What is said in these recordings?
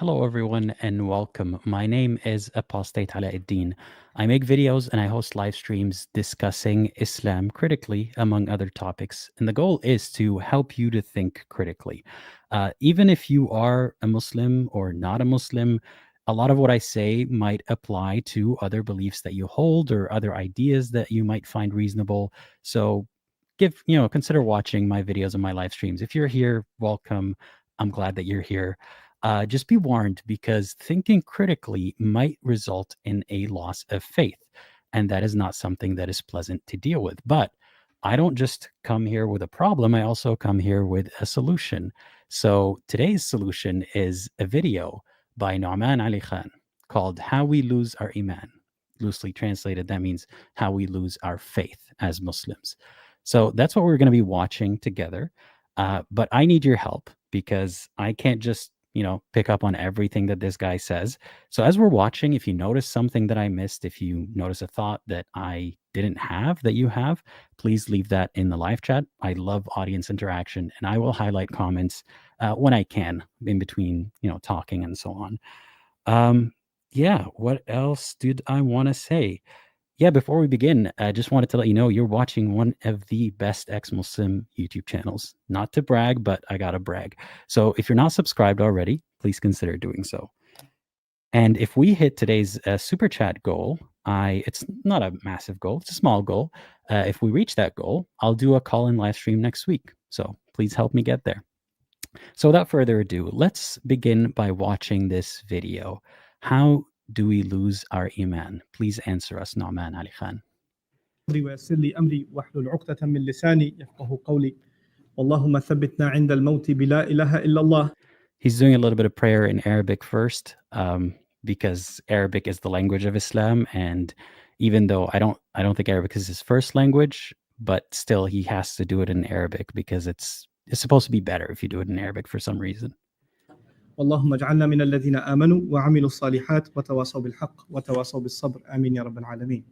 Hello, everyone, and welcome. My name is Apostate Alauddin. I make videos and I host live streams discussing Islam critically, among other topics. And the goal is to help you to think critically. Even if you are a Muslim or not a Muslim, a lot of what I say might apply to other beliefs that you hold or other ideas that you might find reasonable. So consider watching my videos and my live streams. If you're here, welcome. I'm glad that you're here. Just be warned, because thinking critically might result in a loss of faith. And that is not something that is pleasant to deal with. But I don't just come here with a problem, I also come here with a solution. So today's solution is a video by Nouman Ali Khan called How We Lose Our Iman. Loosely translated, that means how we lose our faith as Muslims. So that's what we're going to be watching together. But I need your help, because I can't just pick up on everything that this guy says. So as we're watching, if you notice something that I missed, if you notice a thought that I didn't have that you have, please leave that in the live chat. I love audience interaction, and I will highlight comments when I can in between, talking and so on. Yeah, what else did I want to say? Yeah, before we begin, I just wanted to let you know you're watching one of the best ex-Muslim YouTube channels. Not to brag, but I gotta brag. So if you're not subscribed already, please consider doing so. And if we hit today's super chat goal, it's not a massive goal, it's a small goal. If we reach that goal, I'll do a call-in live stream next week. So please help me get there. So without further ado, let's begin by watching this video. How do we lose our iman? Please answer us, Nouman Ali Khan. ويسر لي أمري واحلل عقدة من لساني يفقهوا قولي اللهم ثبتنا عند الموت بلا إله إلا الله. He's doing a little bit of prayer in Arabic first, because Arabic is the language of Islam, and even though I don't think Arabic is his first language, but still he has to do it in Arabic because it's supposed to be better if you do it in Arabic for some reason. اللهم اجعلنا من الذين آمنوا وعملوا الصالحات وتواصوا بالحق وتواصوا بالصبر آمين يا رب العالمين.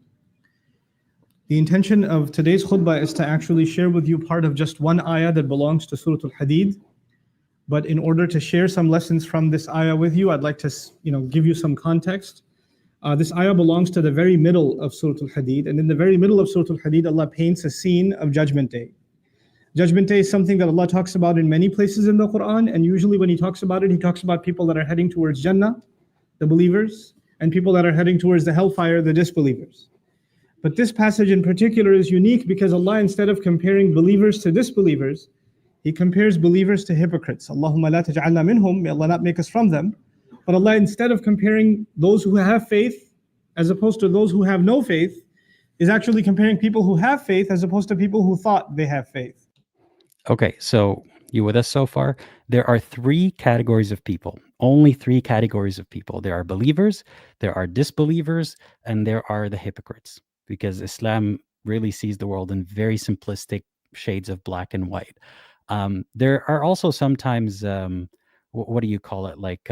The intention of today's khutbah is to actually share with you part of just one ayah that belongs to Surah Al-Hadid. But in order to share some lessons from this ayah with you, I'd like to give you some context. This ayah belongs to the very middle of Surah Al-Hadid, and in the very middle of Surah Al-Hadid, Allah paints a scene of Judgment Day. Judgment Day is something that Allah talks about in many places in the Quran, and usually when He talks about it, He talks about people that are heading towards Jannah, the believers, and people that are heading towards the hellfire, the disbelievers. But this passage in particular is unique because Allah, instead of comparing believers to disbelievers, He compares believers to hypocrites. Allahumma la taj'alna minhum, may Allah not make us from them. But Allah, instead of comparing those who have faith as opposed to those who have no faith, is actually comparing people who have faith as opposed to people who thought they have faith. Okay, so you with us so far? There are three categories of people, only three categories of people. There are believers, there are disbelievers, and there are the hypocrites, because Islam really sees the world in very simplistic shades of black and white. There are also sometimes, what do you call it? Like,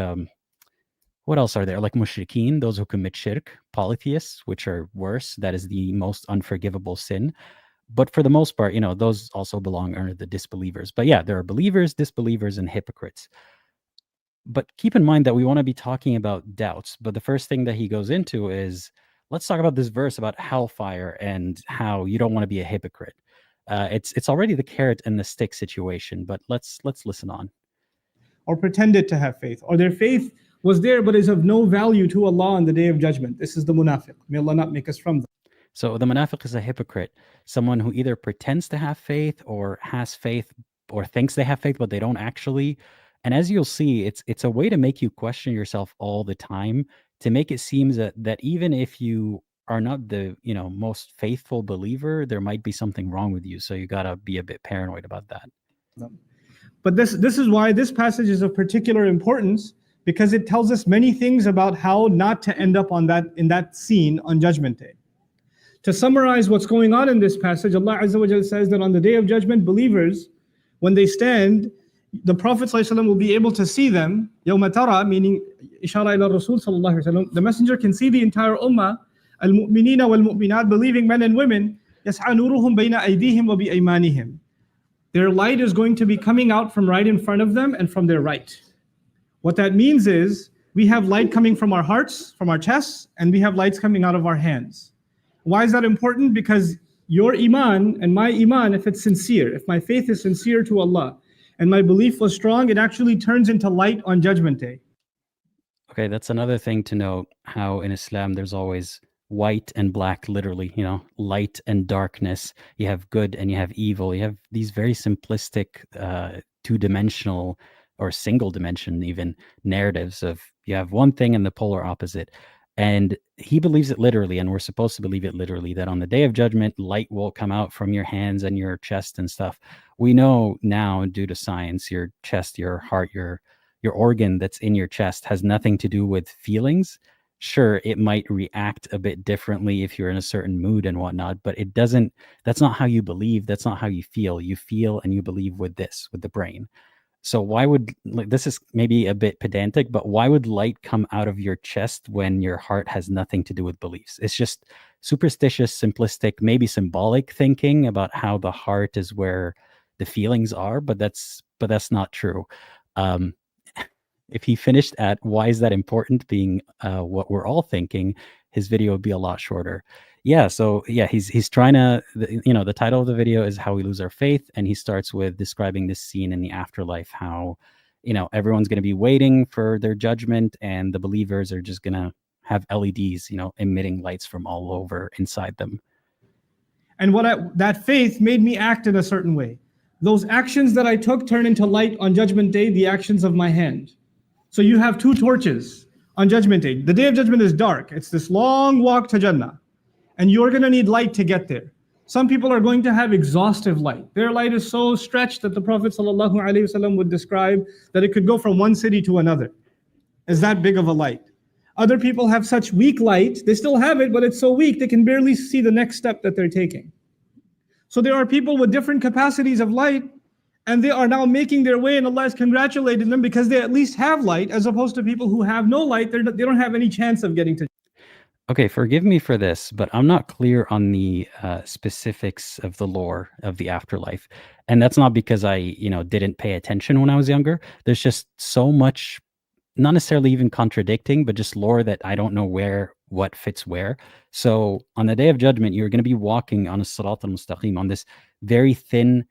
what else are there? Like mushrikeen, those who commit shirk, polytheists, which are worse. That is the most unforgivable sin. But for the most part, those also belong under the disbelievers. But yeah, there are believers, disbelievers, and hypocrites. But keep in mind that we want to be talking about doubts. But the first thing that he goes into is, let's talk about this verse about hellfire and how you don't want to be a hypocrite. It's already the carrot and the stick situation, but let's listen on. Or pretended to have faith, or their faith was there but is of no value to Allah on the Day of Judgment. This is the munafiq. May Allah not make us from them. So the munafiq is a hypocrite, someone who either pretends to have faith or has faith or thinks they have faith, but they don't actually. And as you'll see, it's a way to make you question yourself all the time, to make it seem that even if you are not the most faithful believer, there might be something wrong with you. So you gotta be a bit paranoid about that. But this is why this passage is of particular importance, because it tells us many things about how not to end up in that scene on Judgment Day. To summarize what's going on in this passage, Allah Azza wa Jalla says that on the Day of Judgment, believers, when they stand, the Prophet ﷺ will be able to see them. يَوْمَ تَرَى, meaning ishara ila Rasul sallallahu alaihi wasallam. The messenger can see the entire ummah, al-mu'minina wal-mu'minat, believing men and women, يَسْعَى نُورُهُمْ بَيْنَ أَيْدِيهِمْ وَبِأَيْمَانِهِمْ. Their light is going to be coming out from right in front of them and from their right. What that means is we have light coming from our hearts, from our chests, and we have lights coming out of our hands. Why is that important? Because your iman and my iman, if it's sincere, if my faith is sincere to Allah, and my belief was strong, it actually turns into light on Judgment Day. Okay, that's another thing to note, how in Islam there's always white and black, literally, light and darkness. You have good and you have evil. You have these very simplistic, two-dimensional or single dimension even narratives of you have one thing and the polar opposite. And he believes it literally, and we're supposed to believe it literally, that on the day of judgment, light will come out from your hands and your chest and stuff. We know now, due to science, your chest, your heart, your organ that's in your chest has nothing to do with feelings. Sure, it might react a bit differently if you're in a certain mood and whatnot, but it doesn't, that's not how you believe. That's not how you feel. You feel and you believe with the brain. So why would, like, this is maybe a bit pedantic, but why would light come out of your chest when your heart has nothing to do with beliefs? It's just superstitious, simplistic, maybe symbolic thinking about how the heart is where the feelings are, but that's not true. If he finished at why is that important being what we're all thinking, his video would be a lot shorter. So he's trying to, the title of the video is How We Lose Our Faith, and he starts with describing this scene in the afterlife, how everyone's going to be waiting for their judgment, and the believers are just going to have LEDs emitting lights from all over inside them. And that faith made me act in a certain way. Those actions that I took turn into light on Judgment Day, the actions of my hand. So you have two torches on Judgment Day. The Day of Judgment is dark. It's this long walk to Jannah. And you're going to need light to get there. Some people are going to have exhaustive light. Their light is so stretched that the Prophet ﷺ would describe that it could go from one city to another. It's that big of a light. Other people have such weak light, they still have it, but it's so weak they can barely see the next step that they're taking. So there are people with different capacities of light, and they are now making their way, and Allah is congratulating them because they at least have light, as opposed to people who have no light. They don't have any chance of getting to. Okay, forgive me for this, but I'm not clear on the specifics of the lore of the afterlife. And that's not because I, didn't pay attention when I was younger. There's just so much, not necessarily even contradicting, but just lore that I don't know what fits where. So on the Day of Judgment, you're going to be walking on a Sirat al-Mustaqim, on this very thin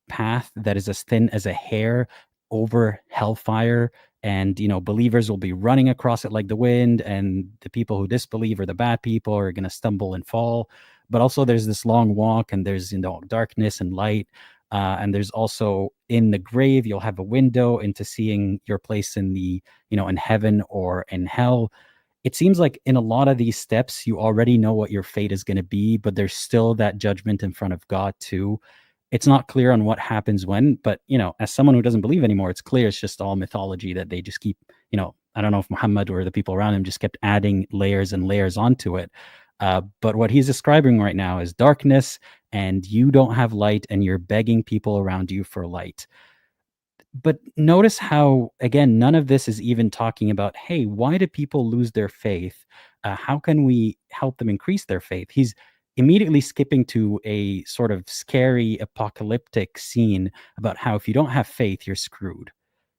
path that is as thin as a hair over hellfire. And, believers will be running across it like the wind, and the people who disbelieve or the bad people are going to stumble and fall. But also there's this long walk, and there's, darkness and light. And there's also in the grave, you'll have a window into seeing your place in the, in heaven or in hell. It seems like in a lot of these steps, you already know what your fate is going to be, but there's still that judgment in front of God too. It's not clear on what happens when, but, as someone who doesn't believe anymore, it's clear it's just all mythology that they just keep, I don't know if Muhammad or the people around him just kept adding layers and layers onto it. But what he's describing right now is darkness, and you don't have light, and you're begging people around you for light. But notice how, again, none of this is even talking about, hey, why do people lose their faith? How can we help them increase their faith? He's immediately skipping to a sort of scary apocalyptic scene about how if you don't have faith, you're screwed.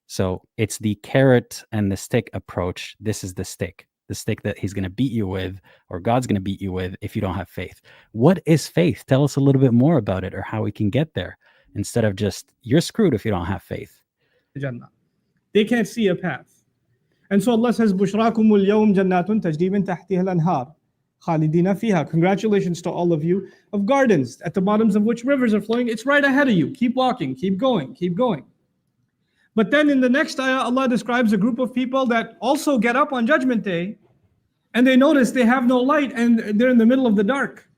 So it's the carrot and the stick approach. This is the stick that he's going to beat you with, or God's going to beat you with, if you don't have faith. What is faith? Tell us a little bit more about it, or how we can get there, instead of just, you're screwed if you don't have faith. Jannah. They can't see a path. And so Allah says, Bushrakumul yawm jannatun tajri min tahtiha al-anhar khalidina fiha. Congratulations to all of you, of gardens at the bottoms of which rivers are flowing. It's right ahead of you. Keep walking, keep going, keep going. But then in the next ayah, Allah describes a group of people that also get up on Judgment Day, and they notice they have no light, and they're in the middle of the dark.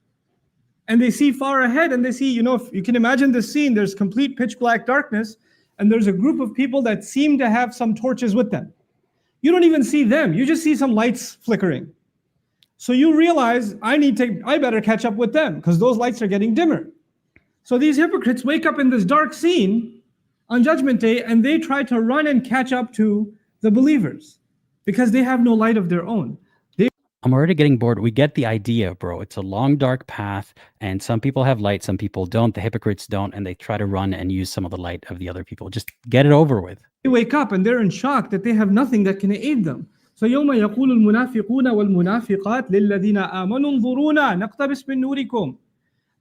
And they see far ahead, and they see, if you can imagine this scene, there's complete pitch black darkness, and there's a group of people that seem to have some torches with them. You don't even see them, you just see some lights flickering. So you realize, I better catch up with them, because those lights are getting dimmer. So these hypocrites wake up in this dark scene on Judgment Day, and they try to run and catch up to the believers because they have no light of their own. I'm already getting bored. We get the idea, bro. It's a long, dark path, and some people have light, some people don't. The hypocrites don't, and they try to run and use some of the light of the other people. Just get it over with. They wake up and they're in shock that they have nothing that can aid them. So يوم يقول المنافقون والمنافقات للذين آمنوا انظرونا نقتبس من نوركم.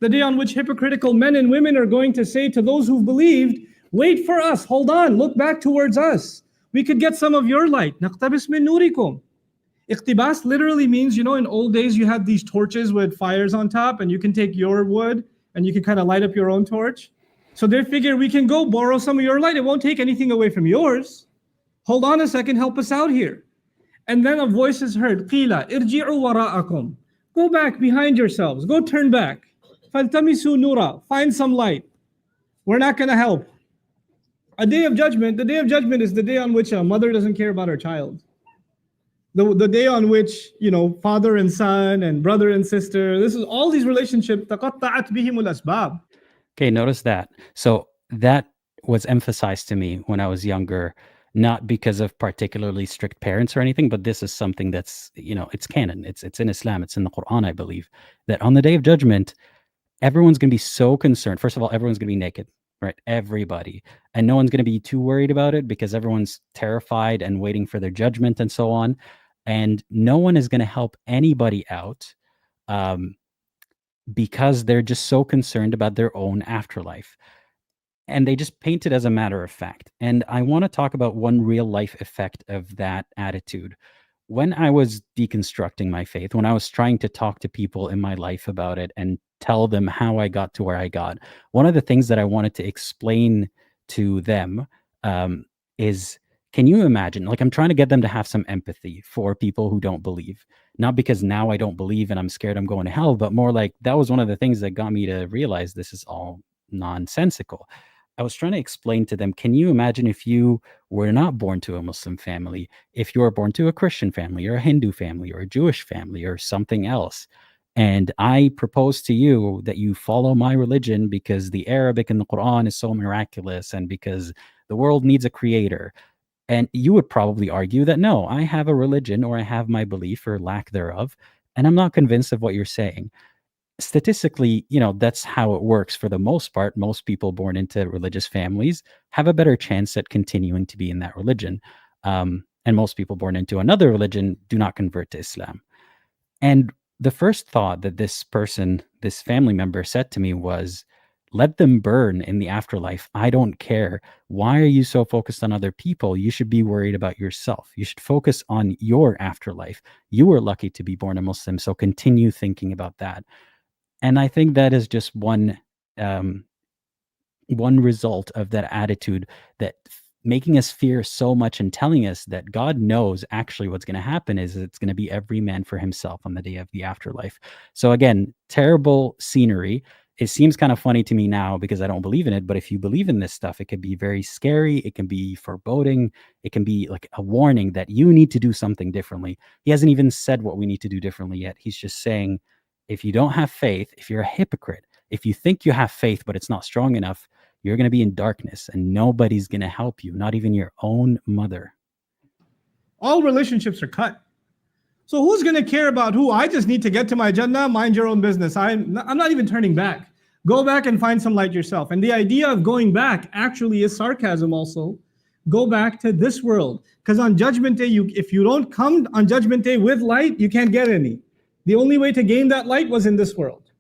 The day on which hypocritical men and women are going to say to those who've believed, wait for us, hold on, look back towards us. We could get some of your light. نقتبس من نوركم. Iqtibas literally means, in old days you had these torches with fires on top, and you can take your wood and you can kind of light up your own torch. So they figure we can go borrow some of your light. It won't take anything away from yours. Hold on a second, help us out here. And then a voice is heard. Qila irji'u wara'akum. Go back behind yourselves. Go turn back. Faltamisu nura. Find some light. We're not going to help. The day of judgment is the day on which a mother doesn't care about her child. The day on which, father and son and brother and sister, this is all these relationships, تقطعت بهم الأسباب. Okay, notice that. So that was emphasized to me when I was younger, not because of particularly strict parents or anything, but this is something that's, it's canon. It's in Islam. It's in the Quran, I believe, that on the day of judgment, everyone's going to be so concerned. First of all, everyone's going to be naked, right? Everybody. And no one's going to be too worried about it because everyone's terrified and waiting for their judgment and so on. And no one is going to help anybody out because they're just so concerned about their own afterlife. And they just paint it as a matter of fact. And I want to talk about one real life effect of that attitude. When I was deconstructing my faith, when I was trying to talk to people in my life about it and tell them how I got to where I got, one of the things that I wanted to explain to them is, can you imagine, like, I'm trying to get them to have some empathy for people who don't believe, not because now I don't believe and I'm scared I'm going to hell, but more like that was one of the things that got me to realize this is all nonsensical. I was trying to explain to them, can you imagine if you were not born to a Muslim family, if you were born to a Christian family or a Hindu family or a Jewish family or something else, and I propose to you that you follow my religion because the Arabic in the Quran is so miraculous and because the world needs a creator. And you would probably argue that, no, I have a religion or I have my belief or lack thereof, and I'm not convinced of what you're saying. Statistically, that's how it works for the most part. Most people born into religious families have a better chance at continuing to be in that religion. And most people born into another religion do not convert to Islam. And the first thought that this person, this family member said to me was, let them burn in the afterlife. I don't care. Why are you so focused on other people? You should be worried about yourself. You should focus on your afterlife. You were lucky to be born a Muslim, so continue thinking about that. And I think that is just one result of that attitude, that making us fear so much and telling us that God knows actually what's going to happen is it's going to be every man for himself on the day of the afterlife. So again, terrible scenery. It seems kind of funny to me now because I don't believe in it, but if you believe in this stuff, it can be very scary. It can be foreboding. It can be like a warning that you need to do something differently. He hasn't even said what we need to do differently yet. He's just saying, if you don't have faith, if you're a hypocrite, if you think you have faith, but it's not strong enough, you're going to be in darkness and nobody's going to help you, not even your own mother. All relationships are cut. So who's going to care about who? I just need to get to my Jannah, mind your own business. I'm not even turning back. Go back and find some light yourself. And the idea of going back actually is sarcasm also. Go back to this world. Because on Judgment Day, if you don't come on Judgment Day with light, you can't get any. The only way to gain that light was in this world.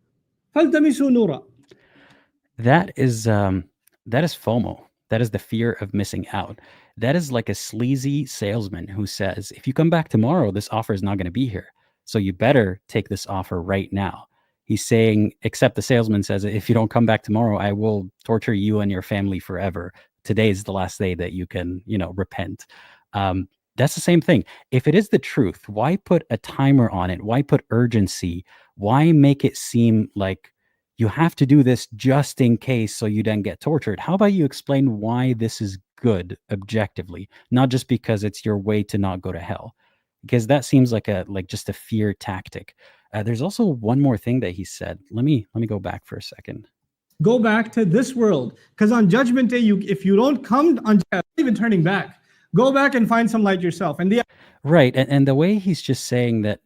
فَالْتَمِسُوا نُورًا. That is FOMO. That is the fear of missing out. That is like a sleazy salesman who says, if you come back tomorrow, this offer is not going to be here. So you better take this offer right now. He's saying, except the salesman says, if you don't come back tomorrow, I will torture you and your family forever. Today is the last day that you can, repent. That's the same thing. If it is the truth, why put a timer on it? Why put urgency? Why make it seem like you have to do this just in case so you don't get tortured? How about you explain why this is good objectively, not just because it's your way to not go to hell? Because that seems like just a fear tactic. There's also one more thing that he said. Let me go back for a second. Go back to this world, because on Judgment Day, if you don't come on, even turning back, go back and find some light yourself. And right, and the way he's just saying that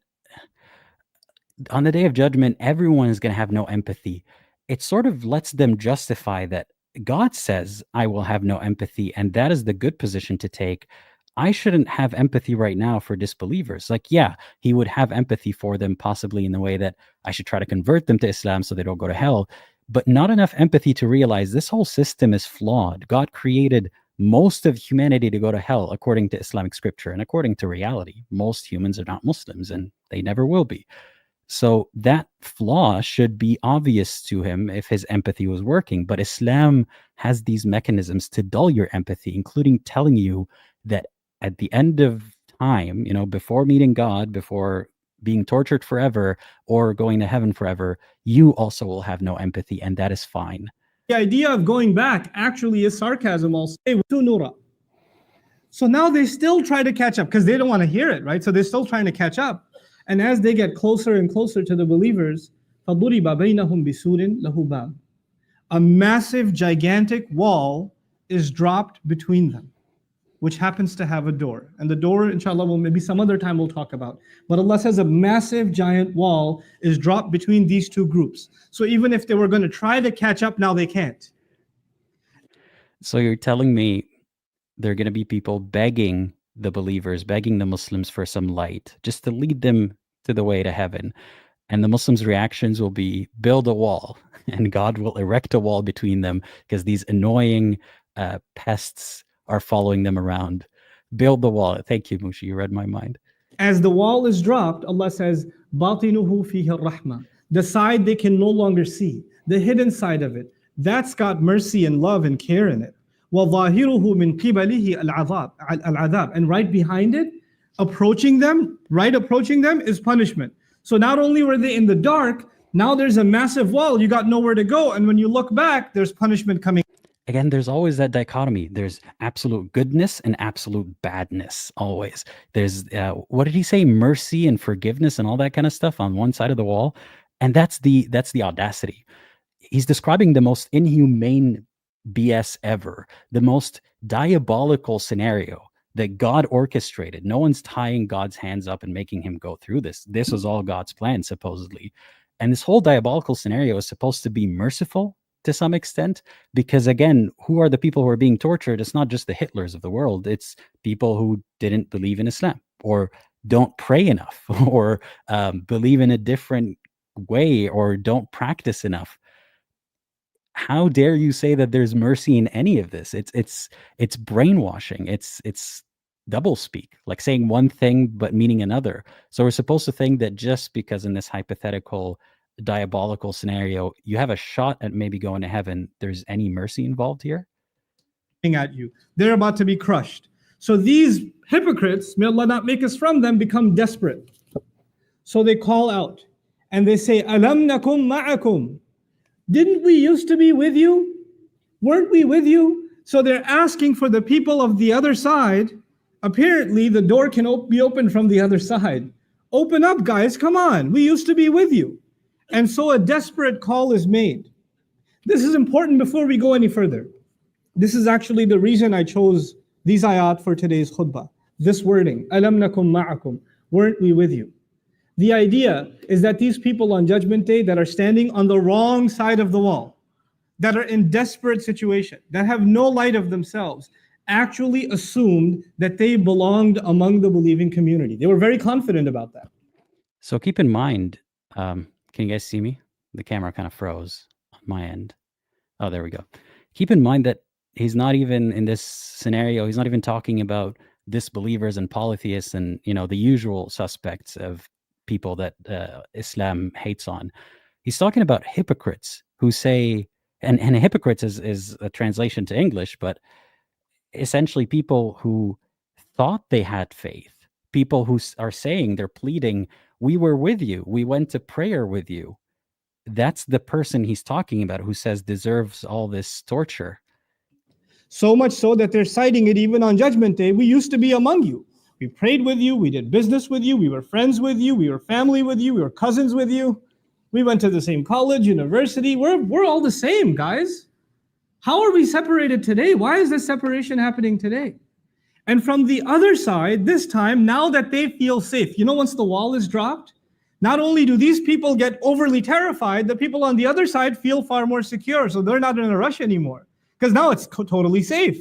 on the day of judgment, everyone is going to have no empathy. It sort of lets them justify that God says, I will have no empathy, and that is the good position to take. I shouldn't have empathy right now for disbelievers. Like, yeah, he would have empathy for them, possibly in the way that I should try to convert them to Islam so they don't go to hell, but not enough empathy to realize this whole system is flawed. God created most of humanity to go to hell, according to Islamic scripture and according to reality. Most humans are not Muslims, and they never will be. So that flaw should be obvious to him if his empathy was working. But Islam has these mechanisms to dull your empathy, including telling you that at the end of time, before meeting God, before being tortured forever or going to heaven forever, you also will have no empathy, and that is fine. The idea of going back actually is sarcasm also. So now they still try to catch up because they don't want to hear it, right? So they're still trying to catch up. And as they get closer and closer to the believers, فَضُرِبَ بَيْنَهُمْ بِسُورٍ لَهُ بَابٌ. A massive, gigantic wall is dropped between them, which happens to have a door. And the door, inshallah, maybe some other time we'll talk about. But Allah says a massive, giant wall is dropped between these two groups. So even if they were going to try to catch up, now they can't. So you're telling me there are going to be people begging the believers, begging the Muslims for some light, just to lead them to the way to heaven. And the Muslims' reactions will be, build a wall, and God will erect a wall between them because these annoying pests are following them around. Build the wall. Thank you, Mushi. You read my mind. As the wall is dropped, Allah says, بَاطِنُهُ فِيهِ الرَّحْمَةِ. The side they can no longer see, the hidden side of it, that's got mercy and love and care in it. وَظَاهِرُهُ مِنْ قِبَلِهِ الْعَذَابِ. And right behind it, approaching them is punishment. So not only were they in the dark, now there's a massive wall, you got nowhere to go. And when you look back, there's punishment coming. Again, there's always that dichotomy. There's absolute goodness and absolute badness, always. There's, what did he say? Mercy and forgiveness and all that kind of stuff on one side of the wall. And that's the audacity. He's describing the most inhumane BS ever, the most diabolical scenario that God orchestrated. No one's tying God's hands up and making him go through this. This was all God's plan, supposedly. And this whole diabolical scenario is supposed to be merciful to some extent, because again, who are the people who are being tortured? It's not just the Hitlers of the world. It's people who didn't believe in Islam or don't pray enough or believe in a different way or don't practice enough. How dare you say that there's mercy in any of this? It's brainwashing. It's double speak, like saying one thing but meaning another. So we're supposed to think that just because in this hypothetical diabolical scenario you have a shot at maybe going to heaven, there's any mercy involved here? At you, they're about to be crushed. So these hypocrites, may Allah not make us from them, become desperate. So they call out and they say, Alam nakum ma'akum. Didn't we used to be with you? Weren't we with you? So they're asking for the people of the other side. Apparently the door can be opened from the other side. Open up, guys, come on. We used to be with you. And so a desperate call is made. This is important before we go any further. This is actually the reason I chose these ayat for today's khutbah. This wording, Alam nakum ma'akum, weren't we with you? The idea is that these people on Judgment Day that are standing on the wrong side of the wall, that are in desperate situation, that have no light of themselves, actually assumed that they belonged among the believing community. They were very confident about that. So keep in mind, can you guys see me? The camera kind of froze on my end. Oh, there we go. Keep in mind that he's not even in this scenario, he's not even talking about disbelievers and polytheists and, the usual suspects of people that Islam hates on. He's talking about hypocrites who say, and hypocrites is a translation to English, but essentially people who thought they had faith, people who are saying, they're pleading, we were with you, we went to prayer with you. That's the person he's talking about who says deserves all this torture. So much so that they're citing it even on Judgment Day. We used to be among you. We prayed with you, we did business with you, we were friends with you, we were family with you, we were cousins with you. We went to the same college, university. We're all the same, guys. How are we separated today? Why is this separation happening today? And from the other side, this time, now that they feel safe, once the wall is dropped, Not only do these people get overly terrified, the people on the other side feel far more secure, so they're not in a rush anymore because now it's totally safe.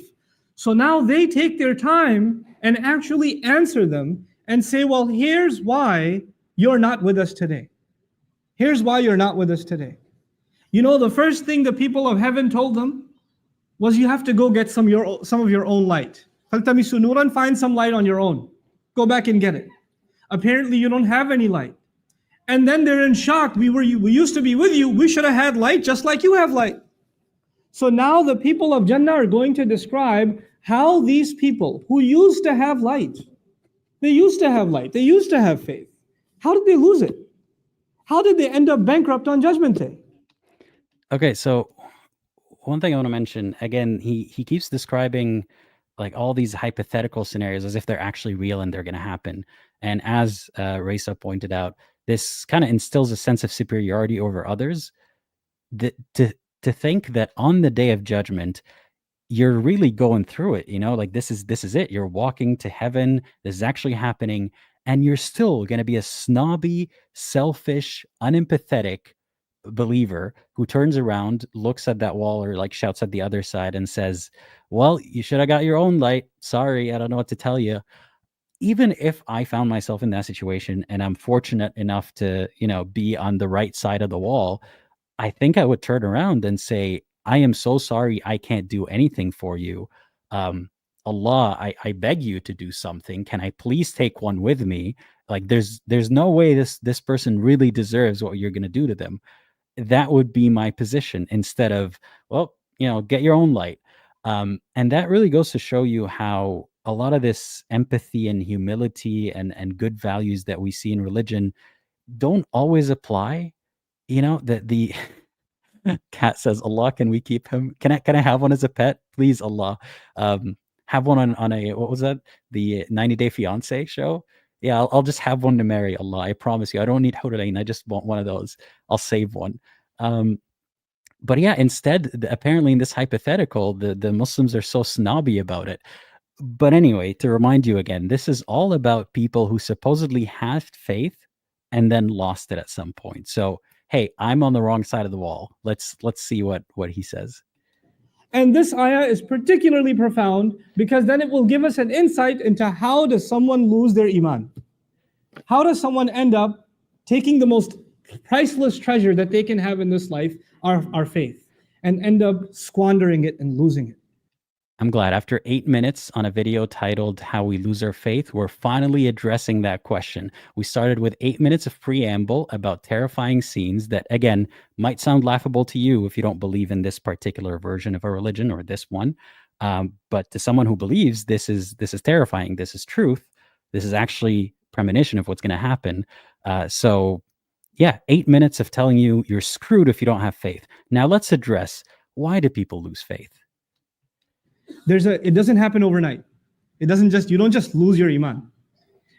So now they take their time and actually answer them and say, well, here's why you're not with us today. Here's why you're not with us today. You know, the first thing the people of heaven told them was, you have to go get some of your own light. فَالْتَمِسُوا نُورًا, find some light on your own. Go back and get it. Apparently you don't have any light. And then they're in shock. We used to be with you. We should have had light just like you have light. So now the people of Jannah are going to describe how these people who used to have light, they used to have light, they used to have faith. How did they lose it? How did they end up bankrupt on Judgment Day? Okay, so one thing I want to mention, again, he keeps describing like all these hypothetical scenarios as if they're actually real and they're going to happen. And as Raisa pointed out, this kind of instills a sense of superiority over others. To think that on the day of judgment, you're really going through it, you know, like this is it. You're walking to heaven. This is actually happening. And you're still going to be a snobby, selfish, unempathetic believer who turns around, looks at that wall or like shouts at the other side and says, well, you should have got your own light. Sorry, I don't know what to tell you. Even if I found myself in that situation and I'm fortunate enough to, you know, be on the right side of the wall, I think I would turn around and say, I am so sorry, I can't do anything for you. Allah, I beg you to do something. Can I please take one with me? Like there's no way this person really deserves what you're going to do to them. That would be my position instead of, well, you know, get your own light. And that really goes to show you how a lot of this empathy and humility and good values that we see in religion don't always apply. You know, that the cat says, Allah, can we keep him? Can I have one as a pet? Please, Allah. Have one on a, what was that? The 90 Day Fiance show? Yeah, I'll just have one to marry, Allah. I promise you. I don't need Hurulain. I just want one of those. I'll save one. But yeah, instead, apparently in this hypothetical, the Muslims are so snobby about it. But anyway, to remind you again, this is all about people who supposedly had faith and then lost it at some point. So, hey, I'm on the wrong side of the wall. Let's see what he says. And this ayah is particularly profound because then it will give us an insight into how does someone lose their iman? How does someone end up taking the most priceless treasure that they can have in this life, our faith, and end up squandering it and losing it? I'm glad after 8 minutes on a video titled How We Lose Our Faith, we're finally addressing that question. We started with 8 minutes of preamble about terrifying scenes that, again, might sound laughable to you if you don't believe in this particular version of a religion or this one. But to someone who believes this is terrifying, this is truth, this is actually premonition of what's going to happen. So yeah, 8 minutes of telling you you're screwed if you don't have faith. Now let's address, why do people lose faith? It doesn't happen overnight. You don't just lose your iman.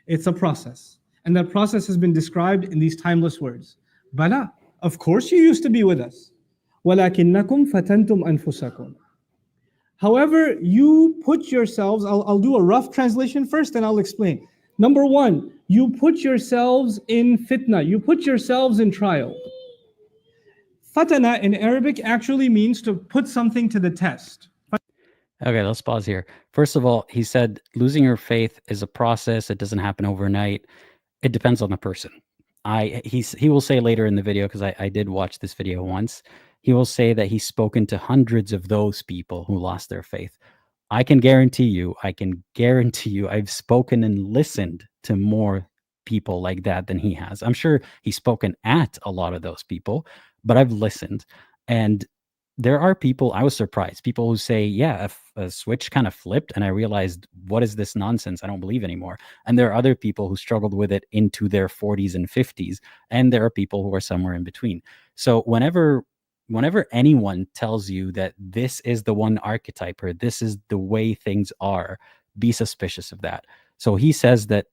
It's a process. And that process has been described in these timeless words. Bala, of course you used to be with us. وَلَكِنَّكُمْ فَتَنْتُمْ أَنفُسَكُمْ. However, you put yourselves, I'll do a rough translation first and I'll explain. Number one, you put yourselves in fitna, you put yourselves in trial. Fatana in Arabic actually means to put something to the test. Okay, let's pause here. First of all, he said losing your faith is a process. It doesn't happen overnight. It depends on the person. He will say later in the video, because I did watch this video once, he will say that he's spoken to hundreds of those people who lost their faith. I can guarantee you, I've spoken and listened to more people like that than he has. I'm sure he's spoken at a lot of those people, but I've listened. And there are people, I was surprised, people who say, yeah, a switch kind of flipped and I realized, what is this nonsense? I don't believe anymore. And there are other people who struggled with it into their 40s and 50s. And there are people who are somewhere in between. So whenever anyone tells you that this is the one archetype or this is the way things are, be suspicious of that. So he says that,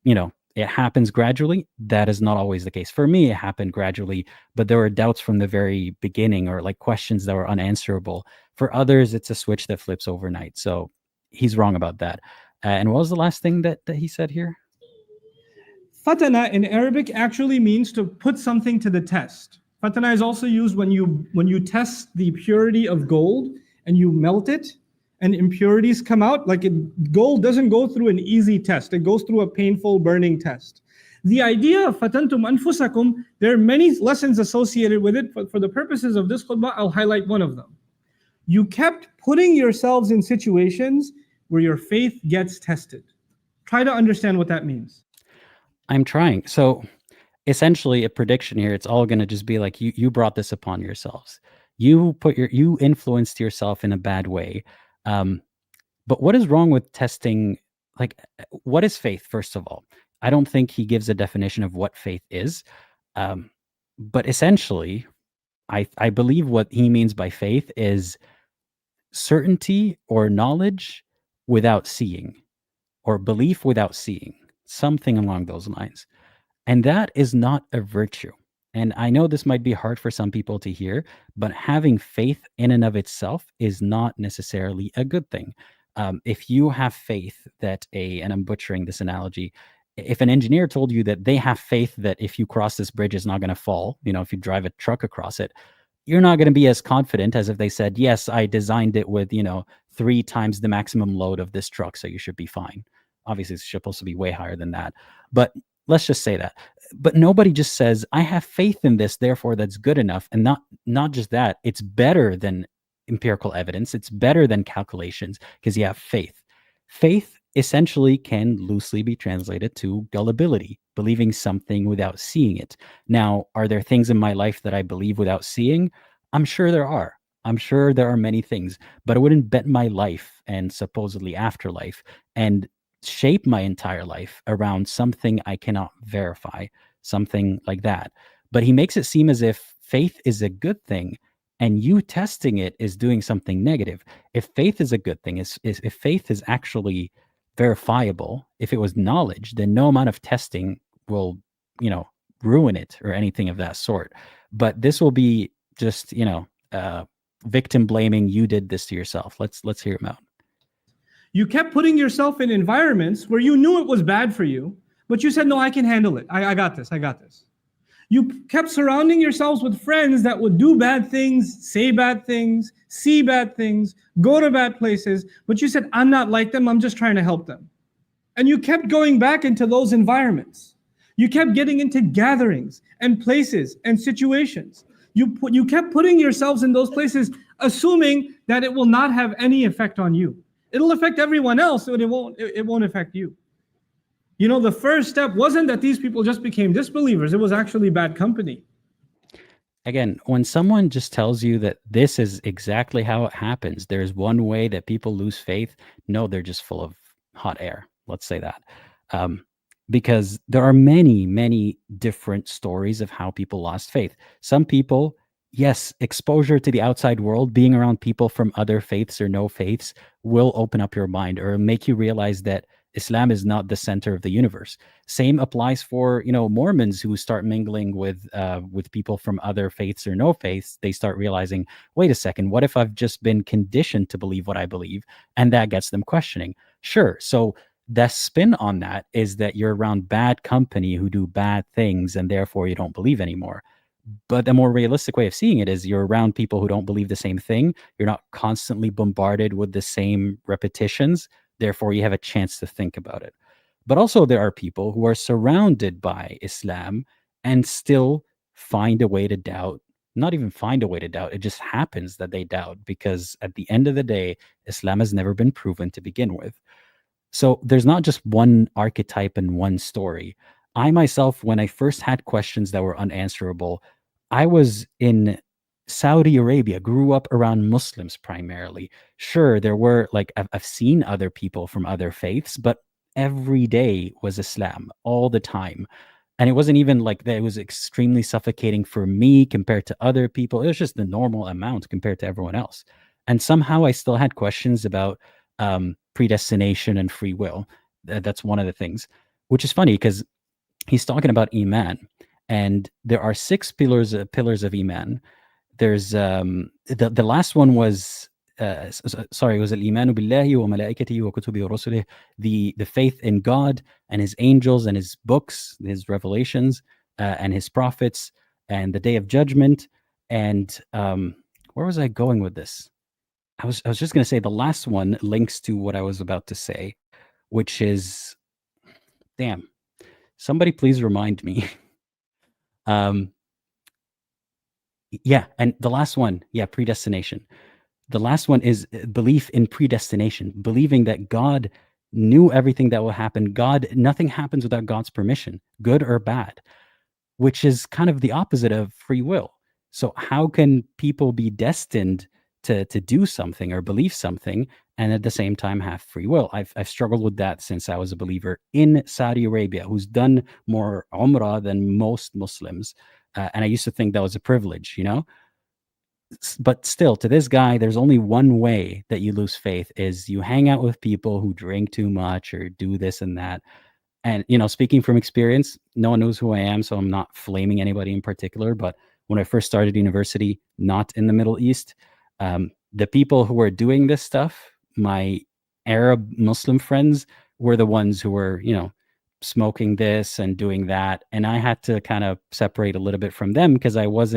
you know, it happens gradually. That is not always the case. For me, it happened gradually, but there were doubts from the very beginning or like questions that were unanswerable. For others, it's a switch that flips overnight. So he's wrong about that. And what was the last thing that he said here? Fatana in Arabic actually means to put something to the test. Fatana is also used when you test the purity of gold and you melt it and impurities come out. Gold doesn't go through an easy test. It goes through a painful burning test. The idea of fatantum anfusakum, there are many lessons associated with it, but for the purposes of this khutbah, I'll highlight one of them. You kept putting yourselves in situations where your faith gets tested. Try to understand what that means. I'm trying. So essentially a prediction here, it's all going to just be like you brought this upon yourselves. You influenced yourself in a bad way. But what is wrong with testing? Like, what is faith, first of all? I don't think he gives a definition of what faith is. But essentially, I believe what he means by faith is certainty or knowledge without seeing, or belief without seeing, something along those lines. And that is not a virtue. And I know this might be hard for some people to hear, but having faith in and of itself is not necessarily a good thing. If you have faith that and I'm butchering this analogy, if an engineer told you that they have faith that if you cross this bridge, it's not going to fall, if you drive a truck across it, you're not going to be as confident as if they said, yes, I designed it with, 3 times the maximum load of this truck, so you should be fine. Obviously, it's supposed to be way higher than that. But let's just say that. But nobody just says, I have faith in this, therefore that's good enough. And not just that, it's better than empirical evidence. It's better than calculations because you have faith. Faith essentially can loosely be translated to gullibility, believing something without seeing it. Now, are there things in my life that I believe without seeing? I'm sure there are. I'm sure there are many things, but I wouldn't bet my life and supposedly afterlife and shape my entire life around something I cannot verify, something like that. But he makes it seem as if faith is a good thing and you testing it is doing something negative. If faith is a good thing, if faith is actually verifiable, if it was knowledge, then no amount of testing will, ruin it or anything of that sort. But this will be just, victim blaming. You did this to yourself. Let's hear him out. You kept putting yourself in environments where you knew it was bad for you, but you said, no, I can handle it. I got this. You kept surrounding yourselves with friends that would do bad things, say bad things, see bad things, go to bad places, but you said, I'm not like them, I'm just trying to help them. And you kept going back into those environments. You kept getting into gatherings and places and situations. You kept putting yourselves in those places, assuming that it will not have any effect on you. It'll affect everyone else, but it won't affect you. The first step wasn't that these people just became disbelievers. It was actually bad company. Again, when someone just tells you that this is exactly how it happens, there's one way that people lose faith, no, they're just full of hot air. Let's say that. Because there are many, many different stories of how people lost faith. Some people, yes, exposure to the outside world, being around people from other faiths or no faiths will open up your mind or make you realize that Islam is not the center of the universe. Same applies for, Mormons who start mingling with people from other faiths or no faiths. They start realizing, wait a second, what if I've just been conditioned to believe what I believe? And that gets them questioning. Sure. So the spin on that is that you're around bad company who do bad things and therefore you don't believe anymore. But the more realistic way of seeing it is you're around people who don't believe the same thing. You're not constantly bombarded with the same repetitions. Therefore, you have a chance to think about it. But also there are people who are surrounded by Islam and still find a way to doubt. Not even find a way to doubt. It just happens that they doubt because at the end of the day, Islam has never been proven to begin with. So there's not just one archetype and one story. I myself, when I first had questions that were unanswerable, I was in Saudi Arabia, grew up around Muslims primarily. Sure, there were I've seen other people from other faiths, but every day was Islam all the time. And it wasn't even like that. It was extremely suffocating for me compared to other people. It was just the normal amount compared to everyone else. And somehow I still had questions about predestination and free will. That's one of the things, which is funny because he's talking about Iman. And there are 6 pillars of Iman. There's the last one was sorry, was الإيمان بالله وملائكته وكتبه ورسله, the faith in God and his angels and his books, his revelations, and his prophets, and the day of judgment. And where was I going with this? I was just going to say the last one links to what I was about to say, which is, damn, somebody please remind me. um, yeah, and the last one, yeah, predestination. The last one is belief in predestination, believing that God knew everything that will happen. Nothing happens without God's permission, good or bad, which is kind of the opposite of free will. So how can people be destined to do something or believe something and at the same time have free will? I've struggled with that since I was a believer in Saudi Arabia, who's done more Umrah than most Muslims. And I used to think that was a privilege, you know? But still, to this guy, there's only one way that you lose faith is you hang out with people who drink too much or do this and that. And, you know, speaking from experience, no one knows who I am, so I'm not flaming anybody in particular. But when I first started university, not in the Middle East, the people who were doing this stuff, my Arab Muslim friends, were the ones who were, you know, smoking this and doing that. And I had to kind of separate a little bit from them because I was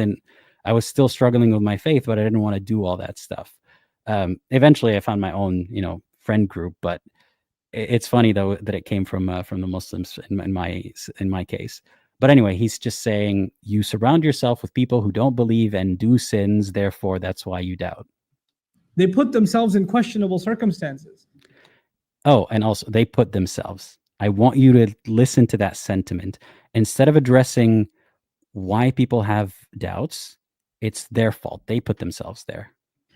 still struggling with my faith, but I didn't want to do all that stuff. Eventually I found my own, you know, friend group, but it's funny though that it came from the Muslims in my case. But anyway, he's just saying you surround yourself with people who don't believe and do sins, therefore that's why you doubt. They put themselves in questionable circumstances. Oh, and also they put themselves. I want you to listen to that sentiment. Instead of addressing why people have doubts, it's their fault. They put themselves there.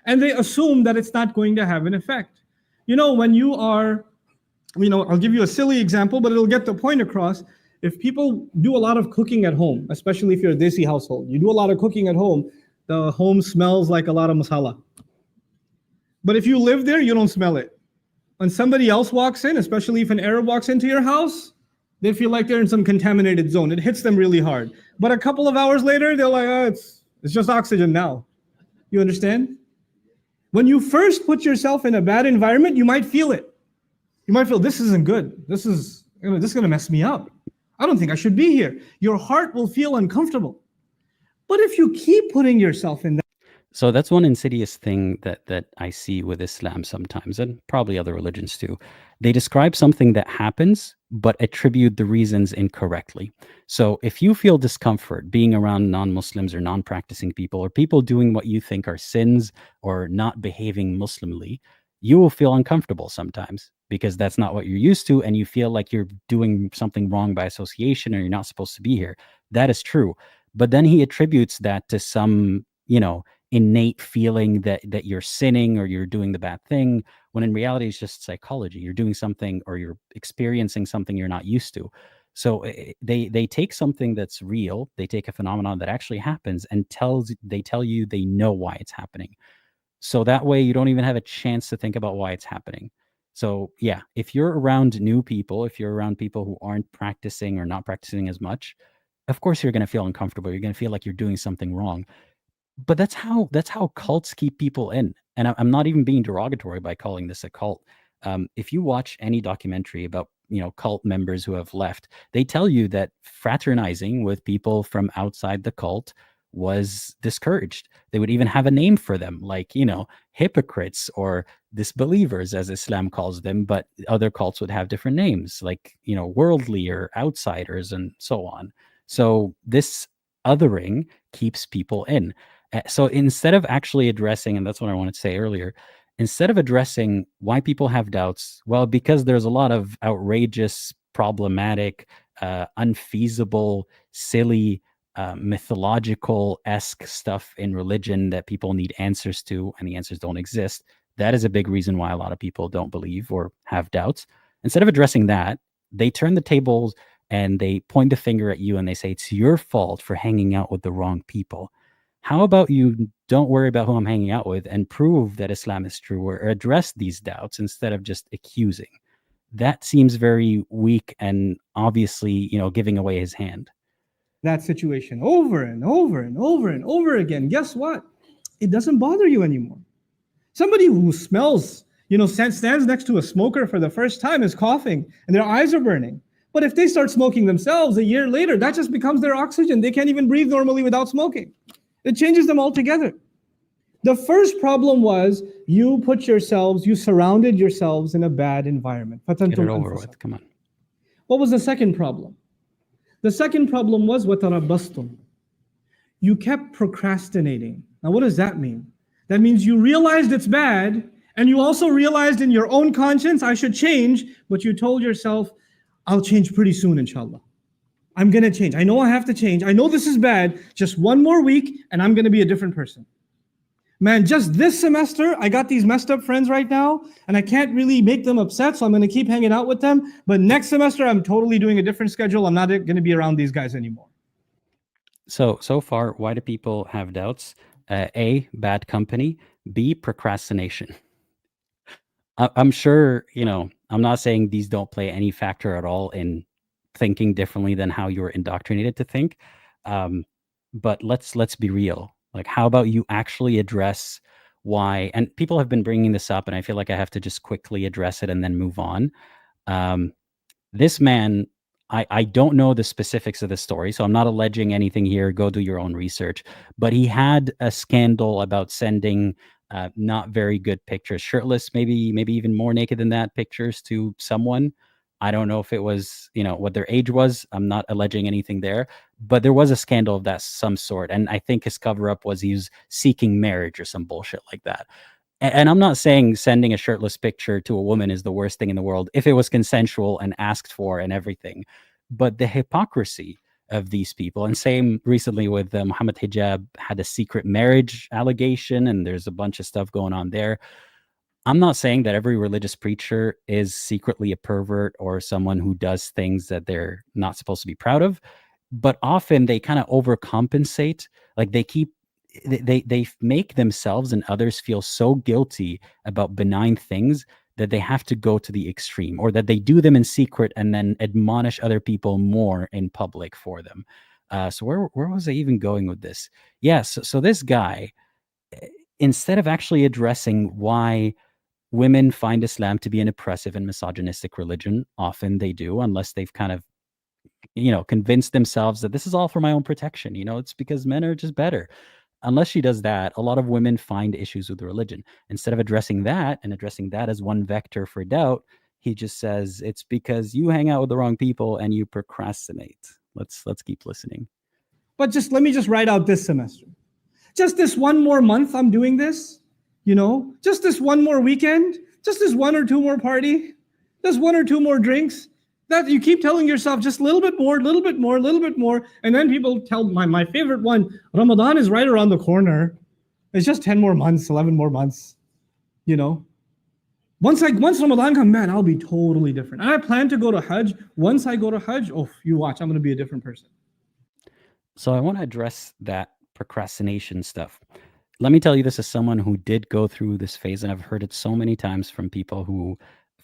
And they assume that it's not going to have an effect. You know, when you are, you know, I'll give you a silly example, but it'll get the point across. If people do a lot of cooking at home, especially if you're a Desi household, you do a lot of cooking at home, the home smells like a lot of masala. But if you live there, you don't smell it. When somebody else walks in, especially if an Arab walks into your house, they feel like they're in some contaminated zone. It hits them really hard. But a couple of hours later, they're like, oh, it's just oxygen now. You understand? When you first put yourself in a bad environment, you might feel it. You might feel, this isn't good. This is going to mess me up. I don't think I should be here. Your heart will feel uncomfortable. But if you keep putting yourself in that, so that's one insidious thing that I see with Islam sometimes, and probably other religions too. They describe something that happens, but attribute the reasons incorrectly. So if you feel discomfort being around non-Muslims or non-practicing people, or people doing what you think are sins or not behaving Muslimly, you will feel uncomfortable sometimes because that's not what you're used to, and you feel like you're doing something wrong by association or you're not supposed to be here. That is true. But then he attributes that to some, you know, innate feeling that you're sinning or you're doing the bad thing, when in reality it's just psychology. You're doing something or you're experiencing something you're not used to. So they take something that's real, they take a phenomenon that actually happens and they tell you they know why it's happening. So that way you don't even have a chance to think about why it's happening. So yeah, if you're around new people, if you're around people who aren't practicing or not practicing as much, of course you're going to feel uncomfortable. You're going to feel like you're doing something wrong. But that's how cults keep people in. And I'm not even being derogatory by calling this a cult. If you watch any documentary about, you know, cult members who have left, they tell you that fraternizing with people from outside the cult was discouraged. They would even have a name for them, like, you know, hypocrites or disbelievers, as Islam calls them. But other cults would have different names, like, you know, worldly or outsiders and so on. So this othering keeps people in. So instead of actually addressing, and that's what I wanted to say earlier, instead of addressing why people have doubts, well, because there's a lot of outrageous, problematic, unfeasible, silly, mythological-esque stuff in religion that people need answers to, and the answers don't exist. That is a big reason why a lot of people don't believe or have doubts. Instead of addressing that, they turn the tables and they point the finger at you and they say, it's your fault for hanging out with the wrong people. How about you don't worry about who I'm hanging out with and prove that Islam is true, or address these doubts instead of just accusing? That seems very weak and obviously, you know, giving away his hand. that situation over and over and over and over again, guess what? It doesn't bother you anymore. Somebody who smells, stands next to a smoker for the first time is coughing and their eyes are burning. But if they start smoking themselves a year later, that just becomes their oxygen. They can't even breathe normally without smoking. It changes them altogether. The first problem was you surrounded yourselves in a bad environment. Get it over with. Come on. What was the second problem? The second problem was وَتَرَبَّصْتُمْ. You kept procrastinating. Now, what does that mean? That means you realized it's bad, and you also realized in your own conscience, I should change, but you told yourself, I'll change pretty soon, inshallah. I'm going to change. I know I have to change. I know this is bad. Just one more week, and I'm going to be a different person. Man, just this semester, I got these messed up friends right now, and I can't really make them upset, so I'm going to keep hanging out with them. But next semester, I'm totally doing a different schedule. I'm not going to be around these guys anymore. So far, why do people have doubts? A, bad company. B, procrastination. I'm sure, I'm not saying these don't play any factor at all in thinking differently than how you were indoctrinated to think. But let's be real. Like, how about you actually address why? And people have been bringing this up, and I feel like I have to just quickly address it and then move on. This man, I don't know the specifics of the story, so I'm not alleging anything here. Go do your own research. But he had a scandal about sending not very good pictures, shirtless, maybe even more naked than that, pictures to someone. I don't know if it was, what their age was. I'm not alleging anything there, but there was a scandal of that some sort. And I think his cover up was he was seeking marriage or some bullshit like that. And I'm not saying sending a shirtless picture to a woman is the worst thing in the world if it was consensual and asked for and everything. But the hypocrisy of these people, and same recently with Muhammad Hijab had a secret marriage allegation, and there's a bunch of stuff going on there. I'm not saying that every religious preacher is secretly a pervert or someone who does things that they're not supposed to be proud of, but often they kind of overcompensate. Like they make themselves and others feel so guilty about benign things that they have to go to the extreme, or that they do them in secret and then admonish other people more in public for them. So where was I even going with this? Yes. So this guy, instead of actually addressing why women find Islam to be an oppressive and misogynistic religion, often they do, unless they've kind of, convinced themselves that this is all for my own protection. It's because men are just better. Unless she does that, a lot of women find issues with religion. Instead of addressing that and addressing that as one vector for doubt, he just says it's because you hang out with the wrong people and you procrastinate. Let's keep listening. But let me write out this semester. Just this one more month I'm doing this, just this one more weekend, just this one or two more party, just one or two more drinks. That you keep telling yourself just a little bit more, little bit more, little bit more. And then people tell my favorite one, Ramadan is right around the corner. It's just 10 more months, 11 more months. Once Ramadan comes, man, I'll be totally different. And I plan to go to Hajj. Once I go to Hajj, you watch, I'm going to be a different person. So I want to address that procrastination stuff. Let me tell you this as someone who did go through this phase, and I've heard it so many times from people who,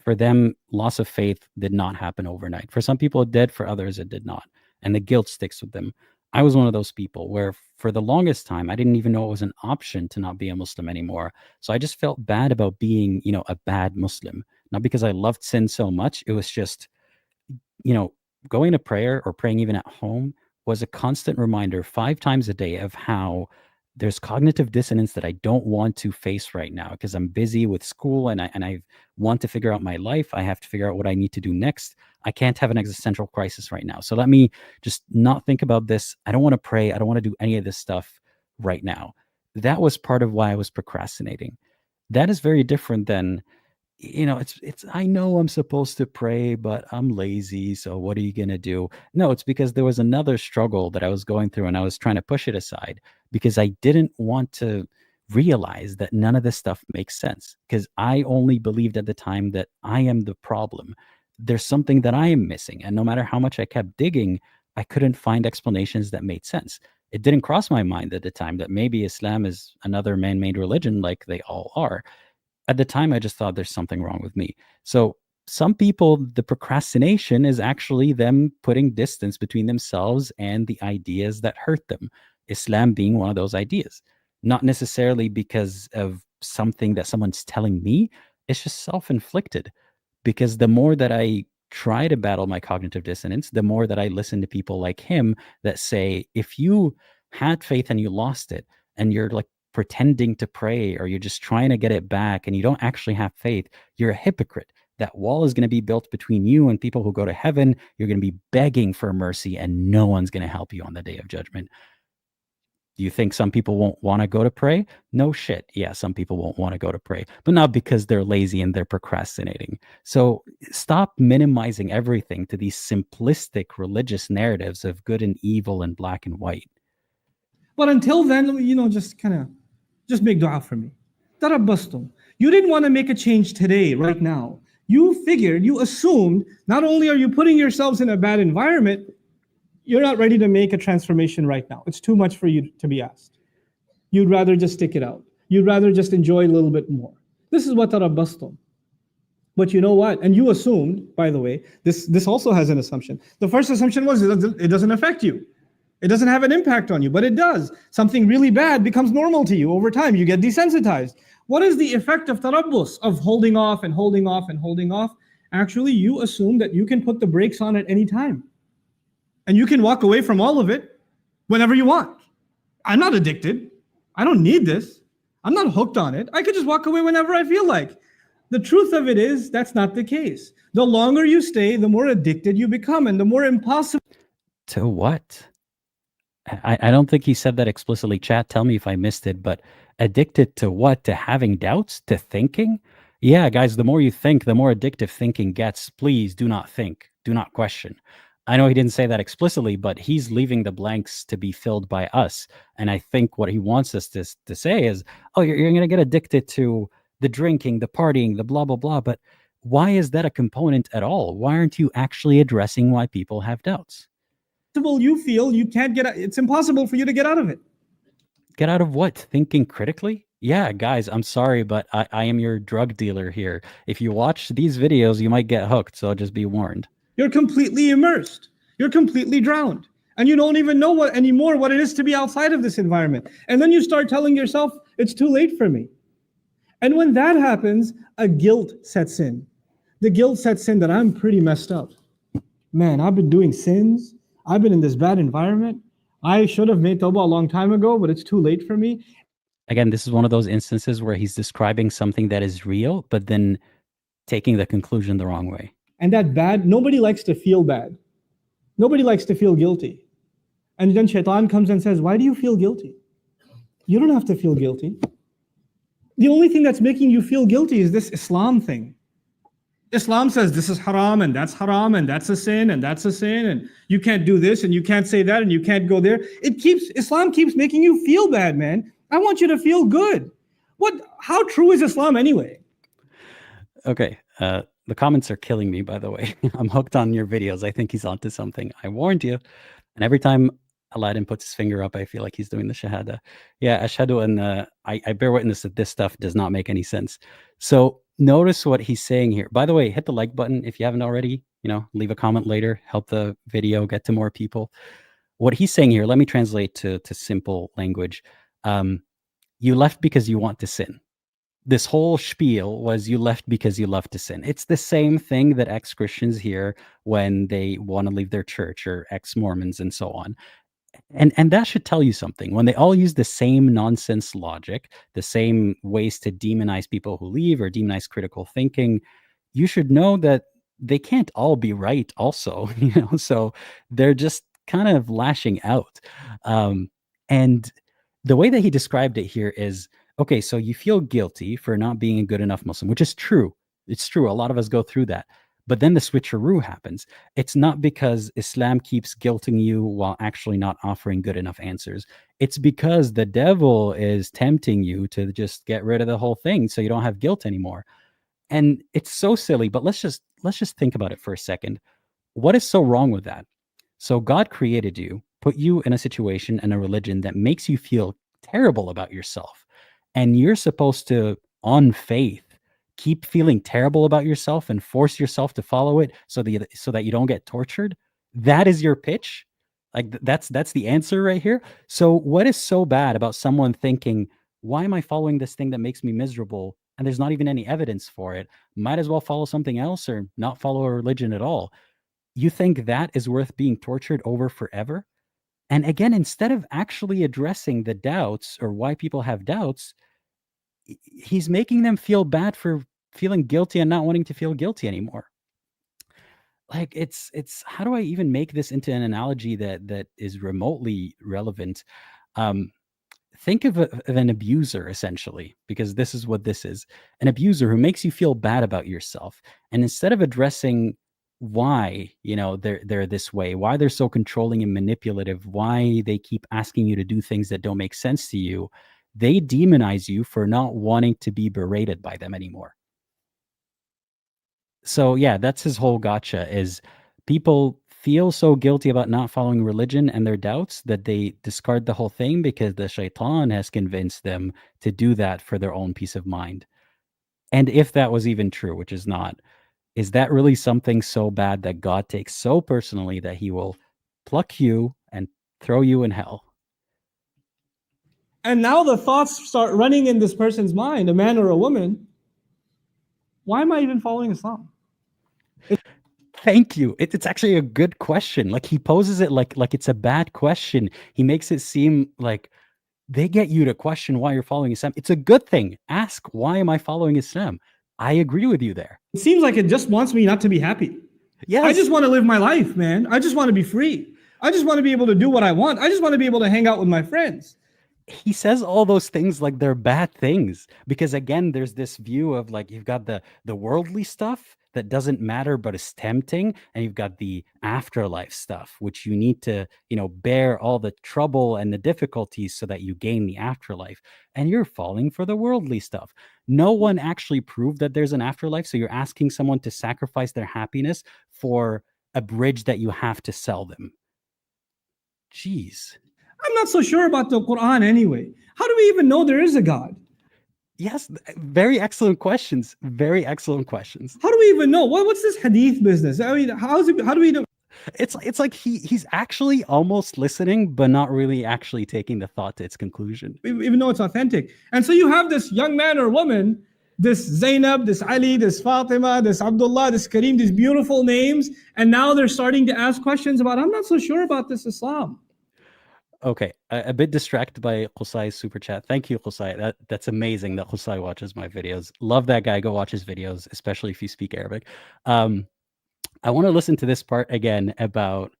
for them, loss of faith did not happen overnight. For some people it did, for others it did not. And the guilt sticks with them. I was one of those people where for the longest time, I didn't even know it was an option to not be a Muslim anymore. So I just felt bad about being, a bad Muslim. Not because I loved sin so much. It was just, going to prayer or praying even at home was a constant reminder 5 times a day of how there's cognitive dissonance that I don't want to face right now because I'm busy with school and I want to figure out my life. I have to figure out what I need to do next. I can't have an existential crisis right now. So let me just not think about this. I don't want to pray. I don't want to do any of this stuff right now. That was part of why I was procrastinating. That is very different than, it's I know I'm supposed to pray, but I'm lazy. So what are you going to do? No, it's because there was another struggle that I was going through and I was trying to push it aside because I didn't want to realize that none of this stuff makes sense, because I only believed at the time that I am the problem. There's something that I am missing. And no matter how much I kept digging, I couldn't find explanations that made sense. It didn't cross my mind at the time that maybe Islam is another man-made religion like they all are. At the time, I just thought there's something wrong with me. So some people, the procrastination is actually them putting distance between themselves and the ideas that hurt them. Islam being one of those ideas, not necessarily because of something that someone's telling me. It's just self-inflicted, because the more that I try to battle my cognitive dissonance, the more that I listen to people like him that say, if you had faith and you lost it, and you're like pretending to pray, or you're just trying to get it back and you don't actually have faith, you're a hypocrite. That wall is going to be built between you and people who go to heaven. You're going to be begging for mercy, and no one's going to help you on the day of judgment. Do you think some people won't want to go to pray? No shit. Yeah, some people won't want to go to pray, but not because they're lazy and they're procrastinating. So stop minimizing everything to these simplistic religious narratives of good and evil and black and white. But until then, just make dua for me. Tarabbastum. You didn't want to make a change today, right now. You assumed, not only are you putting yourselves in a bad environment, you're not ready to make a transformation right now. It's too much for you to be asked. You'd rather just stick it out. You'd rather just enjoy a little bit more. This is what tarabbastum. But you know what? And you assumed, by the way, this also has an assumption. The first assumption was it doesn't affect you. It doesn't have an impact on you, but it does. Something really bad becomes normal to you over time. You get desensitized. What is the effect of tarabbus, of holding off and holding off and holding off? Actually, you assume that you can put the brakes on at any time. And you can walk away from all of it whenever you want. I'm not addicted. I don't need this. I'm not hooked on it. I could just walk away whenever I feel like. The truth of it is, that's not the case. The longer you stay, the more addicted you become, and the more impossible. To what? I don't think he said that explicitly. Chat, tell me if I missed it, but addicted to what? To having doubts? To thinking? Yeah, guys, the more you think, the more addictive thinking gets. Please do not think. Do not question. I know he didn't say that explicitly, but he's leaving the blanks to be filled by us. And I think what he wants us to say is, oh, you're going to get addicted to the drinking, the partying, the blah, blah, blah. But why is that a component at all? Why aren't you actually addressing why people have doubts? You feel you can't get out. It's impossible for you to get out of it. Get out of what? Thinking critically? Yeah, guys, I'm sorry, but I am your drug dealer here. If you watch these videos, you might get hooked, so just be warned. You're completely immersed. You're completely drowned. And you don't even know anymore what it is to be outside of this environment. And then you start telling yourself, it's too late for me. And when that happens, a guilt sets in. The guilt sets in that I'm pretty messed up. Man, I've been doing sins. I've been in this bad environment. I should have made tawbah a long time ago, but it's too late for me. Again, this is one of those instances where he's describing something that is real, but then taking the conclusion the wrong way. And that bad, nobody likes to feel bad. Nobody likes to feel guilty. And then Shaitan comes and says, why do you feel guilty? You don't have to feel guilty. The only thing that's making you feel guilty is this Islam thing. Islam says this is haram and that's a sin and that's a sin and you can't do this and you can't say that and you can't go there. Islam keeps making you feel bad, man. I want you to feel good. How true is Islam anyway? Okay, the comments are killing me, by the way. I'm hooked on your videos. I think he's onto something. I warned you. And every time Aladdin puts his finger up, I feel like he's doing the shahada. Yeah, ashhadu, and I bear witness that this stuff does not make any sense. So notice what he's saying here. By the way, hit the like button if you haven't already. Leave a comment later. Help the video get to more people. What he's saying here, let me translate to simple language. You left because you want to sin. This whole spiel was you left because you love to sin. It's the same thing that ex-Christians hear when they want to leave their church, or ex-Mormons and so on. And that should tell you something. When they all use the same nonsense logic, the same ways to demonize people who leave or demonize critical thinking, you should know that they can't all be right also, so they're just kind of lashing out. And the way that he described it here is, okay, so you feel guilty for not being a good enough Muslim, which is true. It's true. A lot of us go through that. But then the switcheroo happens. It's not because Islam keeps guilting you while actually not offering good enough answers. It's because the devil is tempting you to just get rid of the whole thing so you don't have guilt anymore. And it's so silly, but let's just think about it for a second. What is so wrong with that? So God created you, put you in a situation and a religion that makes you feel terrible about yourself. And you're supposed to, on faith, keep feeling terrible about yourself and force yourself to follow it so that you don't get tortured. That is your pitch. Like that's the answer right here. So what is so bad about someone thinking, Why am I following this thing that makes me miserable? And there's not even any evidence for it. Might as well follow something else or not follow a religion at all. You think that is worth being tortured over forever? And again, instead of actually addressing the doubts or why people have doubts, he's making them feel bad for feeling guilty and not wanting to feel guilty anymore. Like it's how do I even make this into an analogy that is remotely relevant? Um, think of an abuser essentially, because this is what this is: an abuser who makes you feel bad about yourself, and instead of addressing why they're this way, why they're so controlling and manipulative, why they keep asking you to do things that don't make sense to you, they demonize you for not wanting to be berated by them anymore. So yeah, that's his whole gotcha, is people feel so guilty about not following religion and their doubts that they discard the whole thing because the shaitan has convinced them to do that for their own peace of mind. And if that was even true, which is not, is that really something so bad that God takes so personally that he will pluck you and throw you in hell? And now the thoughts start running in this person's mind, a man or a woman. Why am I even following Islam? Thank you. It's actually a good question. Like he poses it like it's a bad question. He makes it seem like they get you to question why you're following Islam. It's a good thing. Ask, why am I following Islam? I agree with you there. It seems like it just wants me not to be happy. Yes. I just want to live my life, man. I just want to be free. I just want to be able to do what I want. I just want to be able to hang out with my friends. He says all those things like they're bad things, because again, there's this view of like you've got the worldly stuff that doesn't matter but is tempting, and you've got the afterlife stuff which you need to bear all the trouble and the difficulties so that you gain the afterlife, and you're falling for the worldly stuff. No one actually proved that there's an afterlife, so you're asking someone to sacrifice their happiness for a bridge that you have to sell them. Jeez. I'm not so sure about the Quran anyway. How do we even know there is a God? Yes, very excellent questions. Very excellent questions. How do we even know? What's this hadith business? I mean, how do we know? It's like he's actually almost listening, but not really actually taking the thought to its conclusion. Even though it's authentic. And so you have this young man or woman, this Zainab, this Ali, this Fatima, this Abdullah, this Kareem, these beautiful names, and now they're starting to ask questions about, I'm not so sure about this Islam. Okay, a bit distracted by Qusay's super chat. Thank you, Qusay. That's amazing that Qusay watches my videos. Love that guy. Go watch his videos, especially if you speak Arabic. I want to listen to this part again about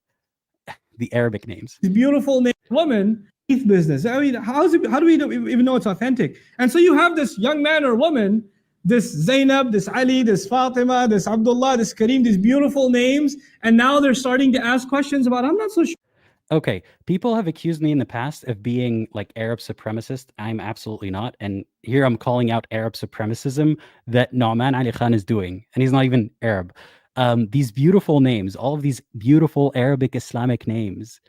the Arabic names. These beautiful name woman business. I mean, how do we even know it's authentic? And so you have this young man or woman, this Zainab, this Ali, this Fatima, this Abdullah, this Kareem, these beautiful names, and now they're starting to ask questions about, I'm not so sure. Okay, people have accused me in the past of being like Arab supremacist. I'm absolutely not. And here I'm calling out Arab supremacism that Nouman Ali Khan is doing. And he's not even Arab. These beautiful names, all of these beautiful Arabic Islamic names.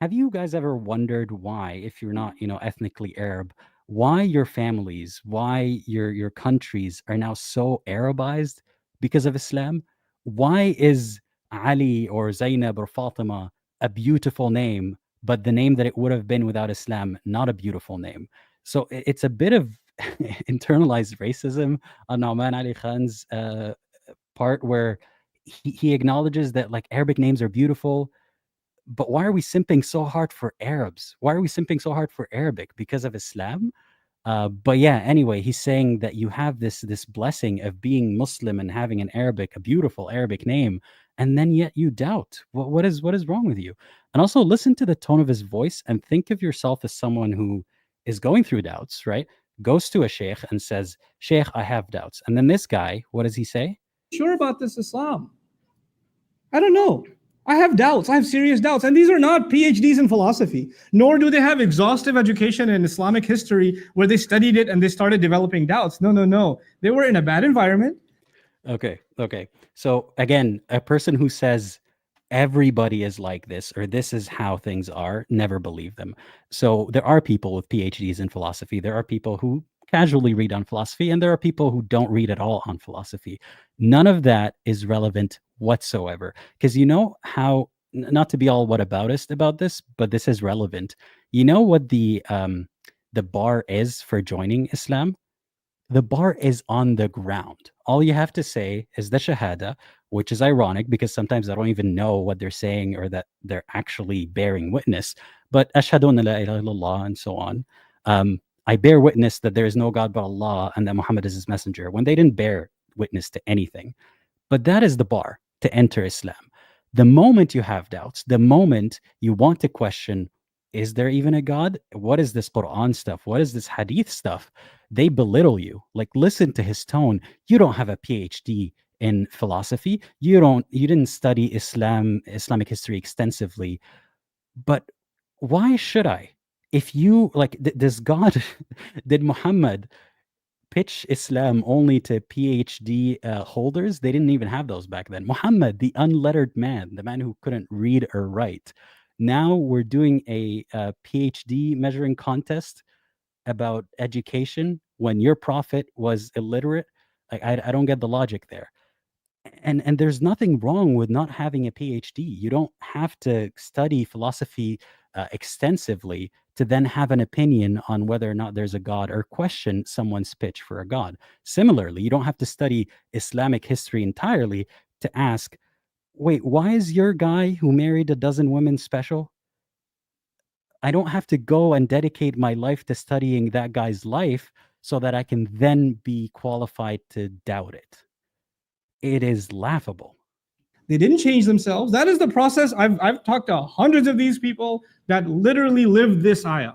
Have you guys ever wondered why, if you're not, ethnically Arab, why your families, why your countries are now so Arabized because of Islam? Why is Ali or Zainab or Fatima a beautiful name, but the name that it would have been without Islam, not a beautiful name? So it's a bit of internalized racism on Nouman Ali Khan's part, where he acknowledges that like Arabic names are beautiful, but why are we simping so hard for Arabs? Why are we simping so hard for Arabic? Because of Islam? But yeah, anyway, he's saying that you have this blessing of being Muslim and having a beautiful Arabic name, and then yet you doubt. What is wrong with you? And also listen to the tone of his voice and think of yourself as someone who is going through doubts, right? Goes to a sheikh and says, "Sheikh, I have doubts." And then this guy, what does he say? Sure about this Islam. I don't know. I have doubts. I have serious doubts. And these are not PhDs in philosophy, nor do they have exhaustive education in Islamic history where they studied it and they started developing doubts. No. They were in a bad environment. Okay. So again, a person who says everybody is like this or this is how things are, never believe them. So there are people with PhDs in philosophy. There are people who casually read on philosophy, and there are people who don't read at all on philosophy. None of that is relevant whatsoever. Because you know how, not to be all whataboutist about this, but this is relevant. You know what the the bar is for joining Islam, the bar is on the ground. All you have to say is the Shahada, which is ironic because sometimes I don't even know what they're saying or that they're actually bearing witness. But Ashhadu an la ilaha illallah and so on. I bear witness that there is no God but Allah and that Muhammad is his messenger when they didn't bear witness to anything. But that is the bar to enter Islam. The moment you have doubts, the moment you want to question, is there even a God? What is this Quran stuff? What is this Hadith stuff? They belittle you. Like, listen to his tone. You don't have a PhD in philosophy. You didn't study Islamic history extensively. But why should I? If you like, does God, did Muhammad pitch Islam only to PhD holders? They didn't even have those back then. Muhammad, the unlettered man, the man who couldn't read or write. Now we're doing a PhD measuring contest about education when your prophet was illiterate. I don't get the logic there. And there's nothing wrong with not having a PhD. You don't have to study philosophy extensively to then have an opinion on whether or not there's a God or question someone's pitch for a God. Similarly, you don't have to study Islamic history entirely to ask, wait, why is your guy who married a dozen women special? I don't have to go and dedicate my life to studying that guy's life so that I can then be qualified to doubt it. It is laughable. They didn't change themselves. That is the process. I've talked to hundreds of these people that literally live this ayah.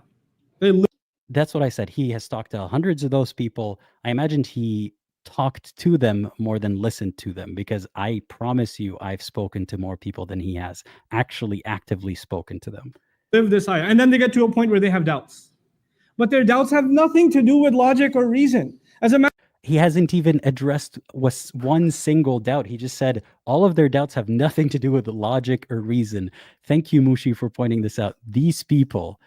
That's what I said. He has talked to hundreds of those people. I imagined he talked to them more than listened to them, because I promise you I've spoken to more people than he has actually actively spoken to them. Live this ayah. And then they get to a point where they have doubts. But their doubts have nothing to do with logic or reason. As a matter He hasn't even addressed one single doubt. He just said all of their doubts have nothing to do with logic or reason. Thank you, Mushi, for pointing this out. These people,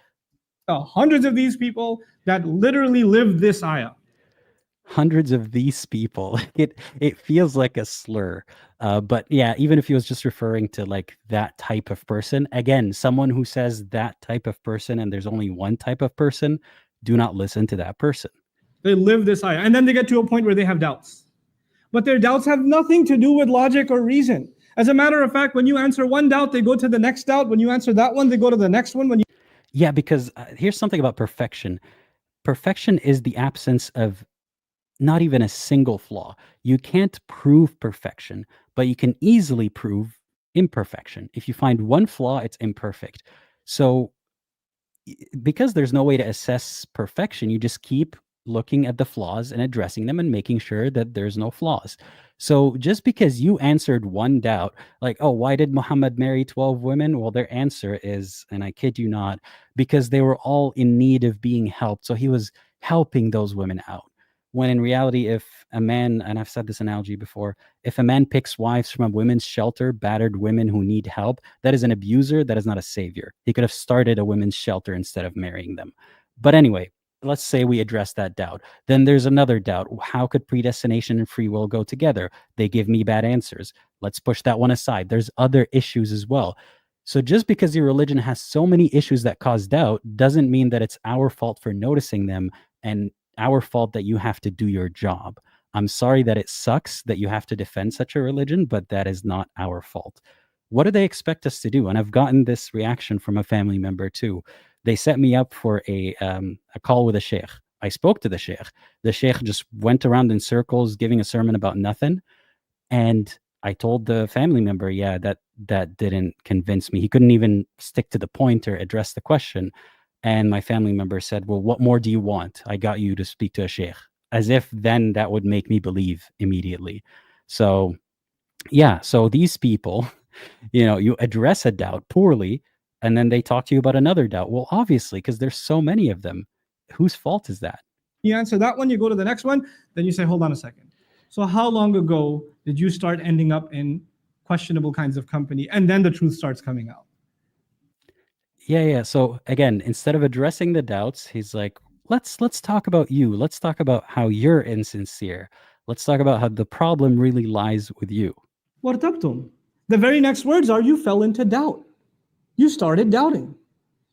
hundreds of these people that literally live this ayah. hundreds of these people. It feels like a slur. But yeah, even if he was just referring to like that type of person, again, someone who says that type of person and there's only one type of person, do not listen to that person. They live this ayah. And then they get to a point where they have doubts. But their doubts have nothing to do with logic or reason. As a matter of fact, when you answer one doubt, they go to the next doubt. When you answer that one, they go to the next one. Yeah, because here's something about perfection. Perfection is the absence of not even a single flaw. You can't prove perfection, but you can easily prove imperfection. If you find one flaw, it's imperfect. So because there's no way to assess perfection, you just keep looking at the flaws and addressing them and making sure that there's no flaws. So just because you answered one doubt, like, oh, why did Muhammad marry 12 women? Well, their answer is, and I kid you not, because they were all in need of being helped. So he was helping those women out. When in reality, if a man, and I've said this analogy before, if a man picks wives from a women's shelter, battered women who need help, that is an abuser. That is not a savior. He could have started a women's shelter instead of marrying them. But anyway, let's say we address that doubt. Then there's another doubt. How could predestination and free will go together? They give me bad answers. Let's push that one aside. There's other issues as well. So just because your religion has so many issues that cause doubt doesn't mean that it's our fault for noticing them and our fault that you have to do your job. I'm sorry that it sucks that you have to defend such a religion, but that is not our fault. What do they expect us to do? And I've gotten this reaction from a family member too. They set me up for a call with a sheikh. I spoke to the sheikh. The sheikh just went around in circles giving a sermon about nothing. And I told the family member, yeah, that didn't convince me. He couldn't even stick to the point or address the question. And my family member said, well, what more do you want? I got you to speak to a sheikh. As if then that would make me believe immediately. So yeah, so these people, you address a doubt poorly, and then they talk to you about another doubt. Well, obviously, because there's so many of them. Whose fault is that? You answer that one, you go to the next one, then you say, hold on a second. So how long ago did you start ending up in questionable kinds of company? And then the truth starts coming out. Yeah. So again, instead of addressing the doubts, he's like, let's talk about you. Let's talk about how you're insincere. Let's talk about how the problem really lies with you. وَارْتَبْتُمْ. The very next words are you fell into doubt. You started doubting.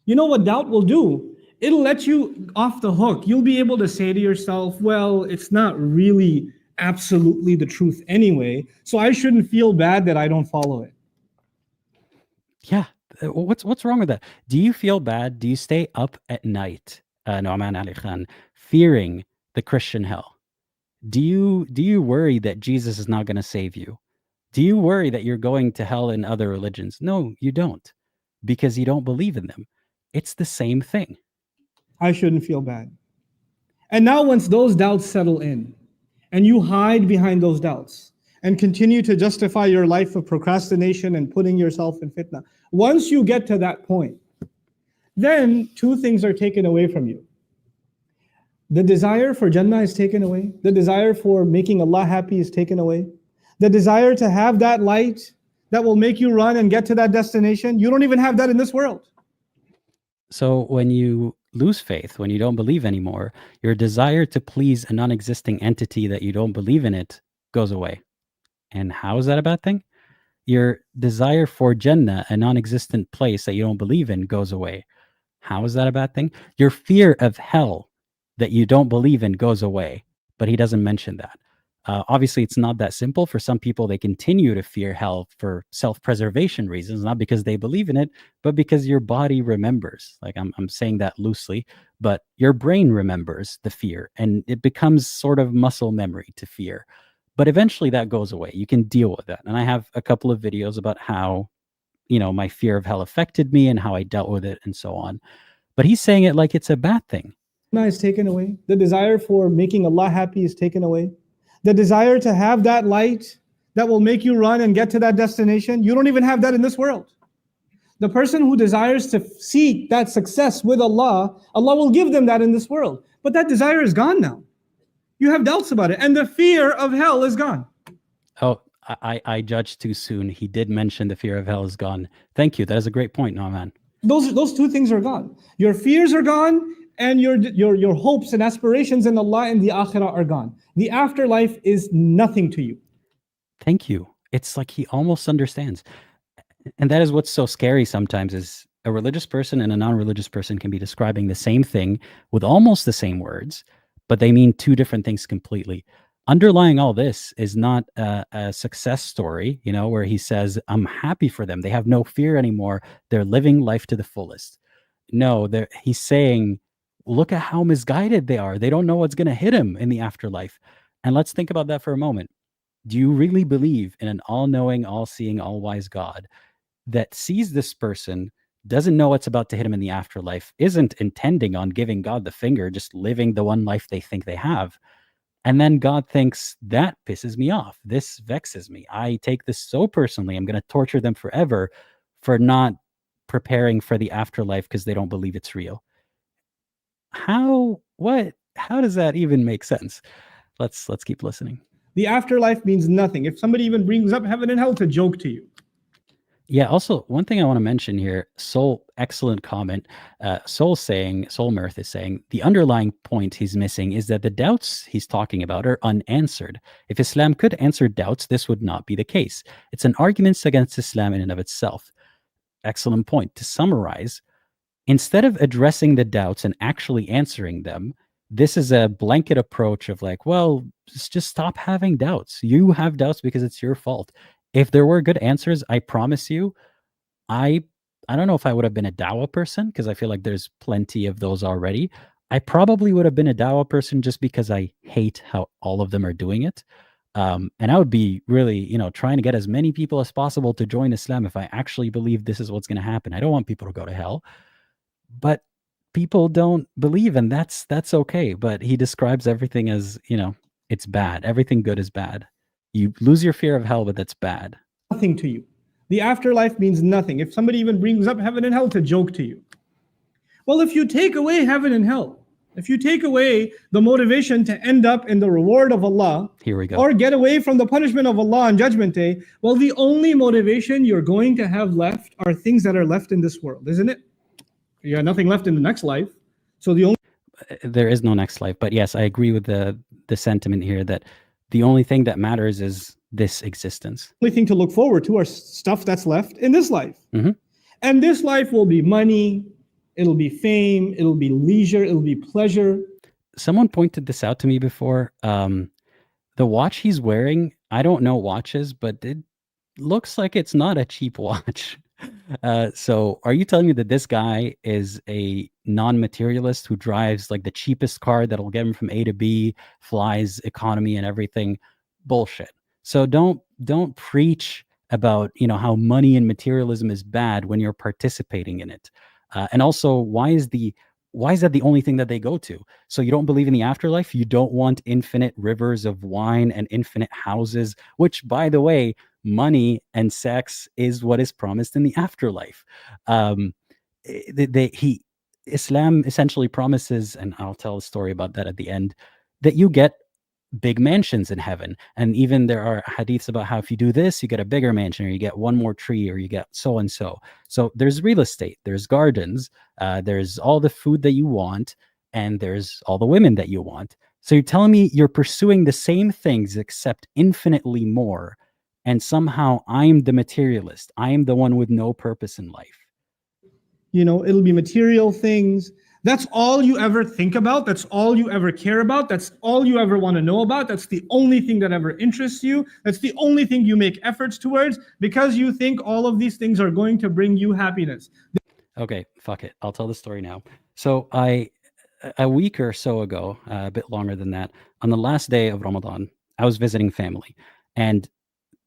You know what doubt will do? It'll let you off the hook. You'll be able to say to yourself, well, it's not really absolutely the truth anyway, so I shouldn't feel bad that I don't follow it. Yeah. What's wrong with that? Do you feel bad? Do you stay up at night, Nouman Ali Khan, fearing the Christian hell? Do you worry that Jesus is not going to save you? Do you worry that you're going to hell in other religions? No, you don't, because you don't believe in them. It's the same thing. I shouldn't feel bad. And now, once those doubts settle in, and you hide behind those doubts and continue to justify your life of procrastination and putting yourself in fitna, once you get to that point, then two things are taken away from you. The desire for Jannah is taken away. The desire for making Allah happy is taken away. The desire to have that light that will make you run and get to that destination, you don't even have that in this world. So when you lose faith, when you don't believe anymore, your desire to please a non-existing entity that you don't believe in it goes away. And how is that a bad thing? Your desire for Jannah, a non-existent place that you don't believe in, goes away. How is that a bad thing? Your fear of hell that you don't believe in goes away, but he doesn't mention that. Obviously, it's not that simple. For some people, they continue to fear hell for self-preservation reasons, not because they believe in it, but because your body remembers. Like I'm saying that loosely, but your brain remembers the fear, and it becomes sort of muscle memory to fear. But eventually that goes away. You can deal with that. And I have a couple of videos about how, my fear of hell affected me and how I dealt with it and so on. But he's saying it like it's a bad thing. Is taken away. The desire for making Allah happy is taken away. The desire to have that light that will make you run and get to that destination, you don't even have that in this world. The person who desires to seek that success with Allah, Allah will give them that in this world. But that desire is gone now. You have doubts about it, and the fear of hell is gone. Oh, I judged too soon. He did mention the fear of hell is gone. Thank you. That is a great point, Nouman. Those two things are gone. Your fears are gone, and your hopes and aspirations in Allah and the akhirah are gone. The afterlife is nothing to you. Thank you. It's like he almost understands. And that is what's so scary sometimes, is a religious person and a non-religious person can be describing the same thing with almost the same words, but they mean two different things completely. Underlying all this is not a success story, where he says, I'm happy for them. They have no fear anymore. They're living life to the fullest. No, he's saying, look at how misguided they are. They don't know what's going to hit them in the afterlife. And let's think about that for a moment. Do you really believe in an all-knowing, all-seeing, all-wise God that sees this person, doesn't know what's about to hit him in the afterlife, isn't intending on giving God the finger, just living the one life they think they have? And then God thinks, that pisses me off. This vexes me. I take this so personally. I'm going to torture them forever for not preparing for the afterlife because they don't believe it's real. How does that even make sense? Let's keep listening. The afterlife means nothing. If somebody even brings up heaven and hell to joke to you. Yeah, also, one thing I want to mention here, Soul, excellent comment. Soul Mirth is saying, the underlying point he's missing is that the doubts he's talking about are unanswered. If Islam could answer doubts, this would not be the case. It's an argument against Islam in and of itself. Excellent point. To summarize, instead of addressing the doubts and actually answering them, this is a blanket approach of like, well, just stop having doubts. You have doubts because it's your fault. If there were good answers, I promise you, I don't know if I would have been a dawah person, because I feel like there's plenty of those already. I probably would have been a dawah person just because I hate how all of them are doing it. And I would be really, trying to get as many people as possible to join Islam if I actually believe this is what's going to happen. I don't want people to go to hell. But people don't believe, and that's okay. But he describes everything as, it's bad. Everything good is bad. You lose your fear of hell, but that's bad. Nothing to you. The afterlife means nothing. If somebody even brings up heaven and hell to joke to you. Well, if you take away heaven and hell, if you take away the motivation to end up in the reward of Allah, here we go, or get away from the punishment of Allah on Judgment Day, well, the only motivation you're going to have left are things that are left in this world, isn't it? You got nothing left in the next life. So there is no next life. But yes, I agree with the sentiment here that the only thing that matters is this existence. The only thing to look forward to are stuff that's left in this life. Mm-hmm. And this life will be money, It'll be fame, it'll be leisure, it'll be pleasure. Someone pointed this out to me before. The watch he's wearing, I don't know watches, but it looks like it's not a cheap watch. So are you telling me that this guy is a non-materialist who drives like the cheapest car that'll get him from A to B, flies economy and everything? Bullshit. So don't preach about, how money and materialism is bad when you're participating in it. And also, why is that the only thing that they go to? So you don't believe in the afterlife? You don't want infinite rivers of wine and infinite houses, which, by the way, money and sex is what is promised in the afterlife. Um, Islam essentially promises, and I'll tell a story about that at the end, that you get big mansions in heaven. And even there are hadiths about how if you do this, you get a bigger mansion, or you get one more tree, or you get so and so. So there's real estate, there's gardens, there's all the food that you want, and there's all the women that you want. So you're telling me you're pursuing the same things except infinitely more, and somehow I'm the materialist. I am the one with no purpose in life. It'll be material things. That's all you ever think about. That's all you ever care about. That's all you ever want to know about. That's the only thing that ever interests you. That's the only thing you make efforts towards because you think all of these things are going to bring you happiness. Okay, fuck it. I'll tell the story now. So a week or so ago, a bit longer than that, on the last day of Ramadan, I was visiting family. And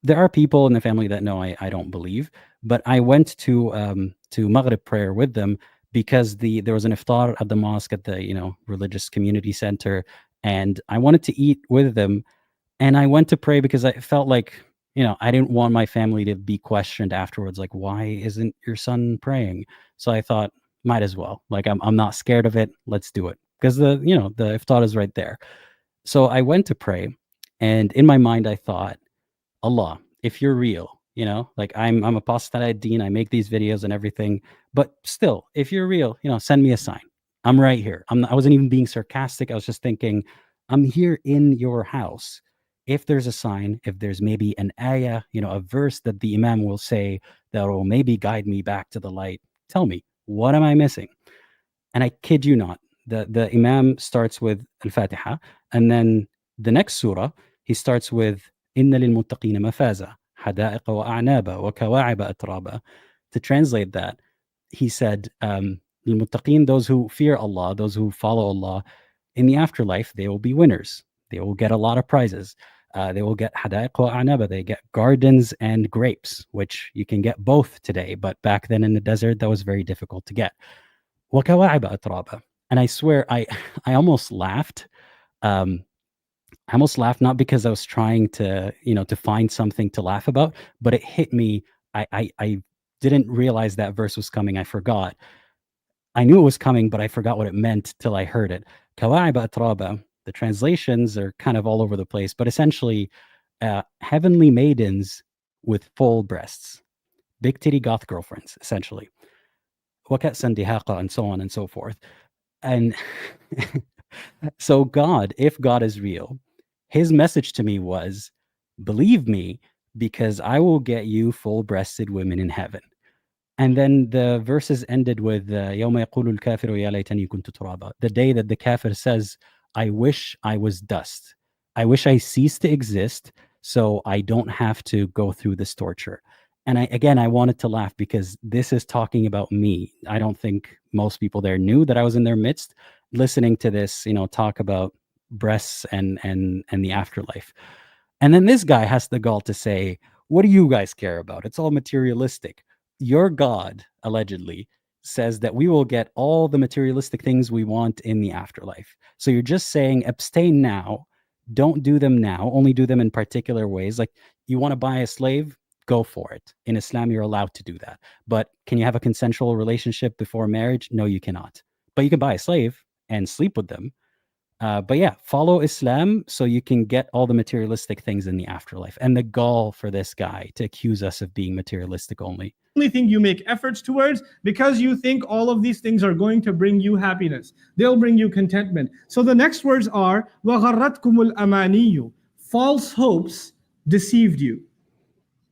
there are people in the family that know I don't believe, but I went to Maghrib prayer with them because there was an iftar at the mosque at the religious community center, and I wanted to eat with them, and I went to pray because I felt like I didn't want my family to be questioned afterwards, like, why isn't your son praying? So I thought, might as well. Like, I'm not scared of it. Let's do it because the iftar is right there. So I went to pray, and in my mind I thought, Allah, if you're real, like I'm apostate Dean, I make these videos and everything, but still, if you're real, send me a sign. I'm right here. I wasn't even being sarcastic. I was just thinking, I'm here in your house. If there's a sign, if there's maybe an ayah, a verse that the imam will say that will maybe guide me back to the light, tell me, what am I missing? And I kid you not, the imam starts with al-Fatiha, and then the next surah, he starts with إن للمتقين مفازة حدائق وأعناب وكواعب أترابا. To translate that, he said, للمتقين, those who fear Allah, those who follow Allah, in the afterlife, they will be winners. They will get a lot of prizes. They will get حدائق وأعناب, they get gardens and grapes, which you can get both today, but back then in the desert, that was very difficult to get. وكواعب أترابا. And I swear, I almost laughed. I almost laughed, not because I was trying to, to find something to laugh about, but it hit me. I didn't realize that verse was coming. I forgot. I knew it was coming, but I forgot what it meant till I heard it. Kawaiba atraba. The translations are kind of all over the place, but essentially, heavenly maidens with full breasts, big titty goth girlfriends, essentially. Wakat sandihaqa, and so on and so forth. And so God, if God is real, his message to me was, believe me, because I will get you full-breasted women in heaven. And then the verses ended with يَوْمَ يَقُولُ الْكَافِرُ يَا لَيْتَنِي كُنْتُ تُرَابًا. The day that the kafir says, I wish I was dust. I wish I ceased to exist so I don't have to go through this torture. And I wanted to laugh because this is talking about me. I don't think most people there knew that I was in their midst listening to this, talk about breasts and the afterlife. And then this guy has the gall to say, what do you guys care about? It's all materialistic. Your God, allegedly, says that we will get all the materialistic things we want in the afterlife. So you're just saying abstain now, don't do them now, only do them in particular ways. Like, you want to buy a slave, go for it. In Islam, you're allowed to do that. But can you have a consensual relationship before marriage? No, you cannot. But you can buy a slave and sleep with them. But yeah, follow Islam so you can get all the materialistic things in the afterlife. And the gall for this guy to accuse us of being materialistic only. Only thing you make efforts towards because you think all of these things are going to bring you happiness. They'll bring you contentment. So the next words are وَغَرَّتْكُمُ الْأَمَانِيُّ. False hopes deceived you.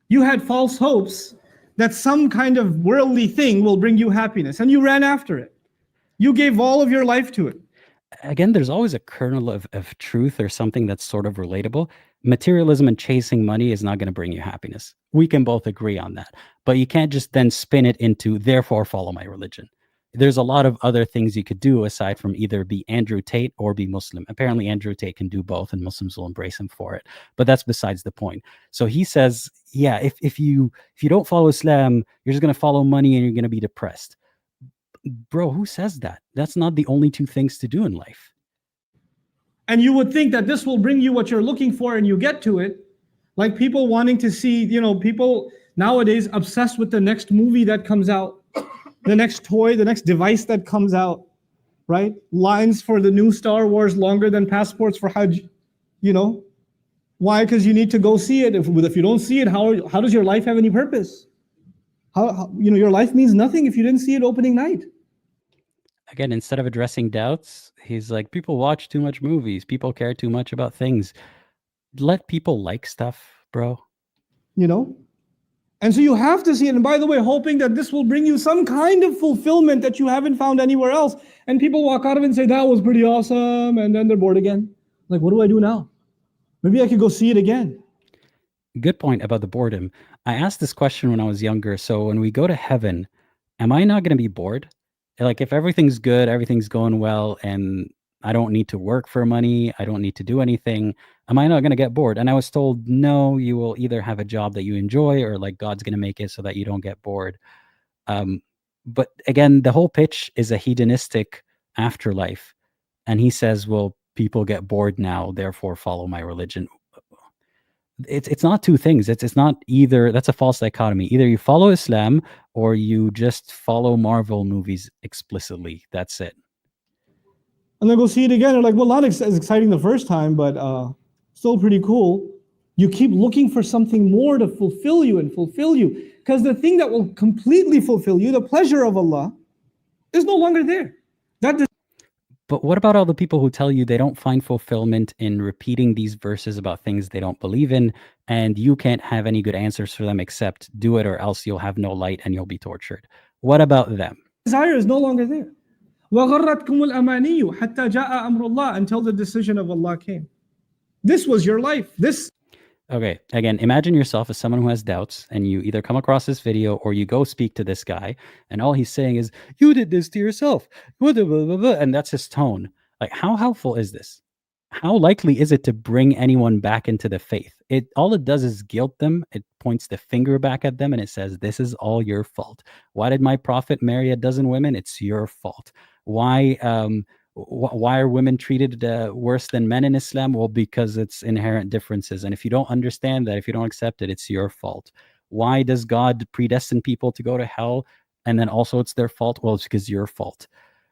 You had false hopes that some kind of worldly thing will bring you happiness, and you ran after it. You gave all of your life to it. Again, there's always a kernel of truth or something that's sort of relatable. Materialism and chasing money is not going to bring you happiness. We can both agree on that. But you can't just then spin it into, therefore, follow my religion. There's a lot of other things you could do aside from either be Andrew Tate or be Muslim. Apparently, Andrew Tate can do both, and Muslims will embrace him for it. But that's besides the point. So he says, yeah, if you don't follow Islam, you're just going to follow money and you're going to be depressed. Bro, who says that? That's not the only two things to do in life. And you would think that this will bring you what you're looking for and you get to it. Like people wanting to see, people nowadays obsessed with the next movie that comes out, the next toy, the next device that comes out, right? Lines for the new Star Wars longer than passports for Hajj, Why? Because you need to go see it. If you don't see it, how does your life have any purpose? How your life means nothing if you didn't see it opening night. Again, instead of addressing doubts, he's like, people watch too much movies. People care too much about things. Let people like stuff, bro. And so you have to see it. And by the way, hoping that this will bring you some kind of fulfillment that you haven't found anywhere else. And people walk out of it and say, that was pretty awesome. And then they're bored again. Like, what do I do now? Maybe I could go see it again. Good point about the boredom. I asked this question when I was younger. So when we go to heaven, am I not going to be bored? Like if everything's good, everything's going well, and I don't need to work for money, I don't need to do anything, am I not going to get bored? And I was told, no, you will either have a job that you enjoy or like God's going to make it so that you don't get bored. But again, the whole pitch is a hedonistic afterlife. And he says, well, people get bored now, therefore follow my religion. It's not two things. It's not either. That's a false dichotomy. Either you follow Islam or you just follow Marvel movies explicitly. That's it. And then go see it again. They're like, well, not as exciting the first time, but still pretty cool. You keep looking for something more to fulfill you. Because the thing that will completely fulfill you, the pleasure of Allah, is no longer there. But what about all the people who tell you they don't find fulfillment in repeating these verses about things they don't believe in, and you can't have any good answers for them except do it or else you'll have no light and you'll be tortured? What about them? Desire is no longer there. وَغَرَّتْكُمُ الْأَمَانِيُّ حَتَّى جَاءَ أَمْرُ اللَّهِ, until the decision of Allah came. This was your life. Okay, again, imagine yourself as someone who has doubts and you either come across this video or you go speak to this guy and all he's saying is, you did this to yourself, and that's his tone. Like, how helpful is this? How likely is it to bring anyone back into the faith? All it does is guilt them. It points the finger back at them and it says, this is all your fault. Why did my prophet marry a dozen women? It's your fault. Why are women treated worse than men in Islam? Well, because it's inherent differences. And if you don't understand that, if you don't accept it, it's your fault. Why does God predestine people to go to hell? And then also it's their fault? Well, it's because your fault.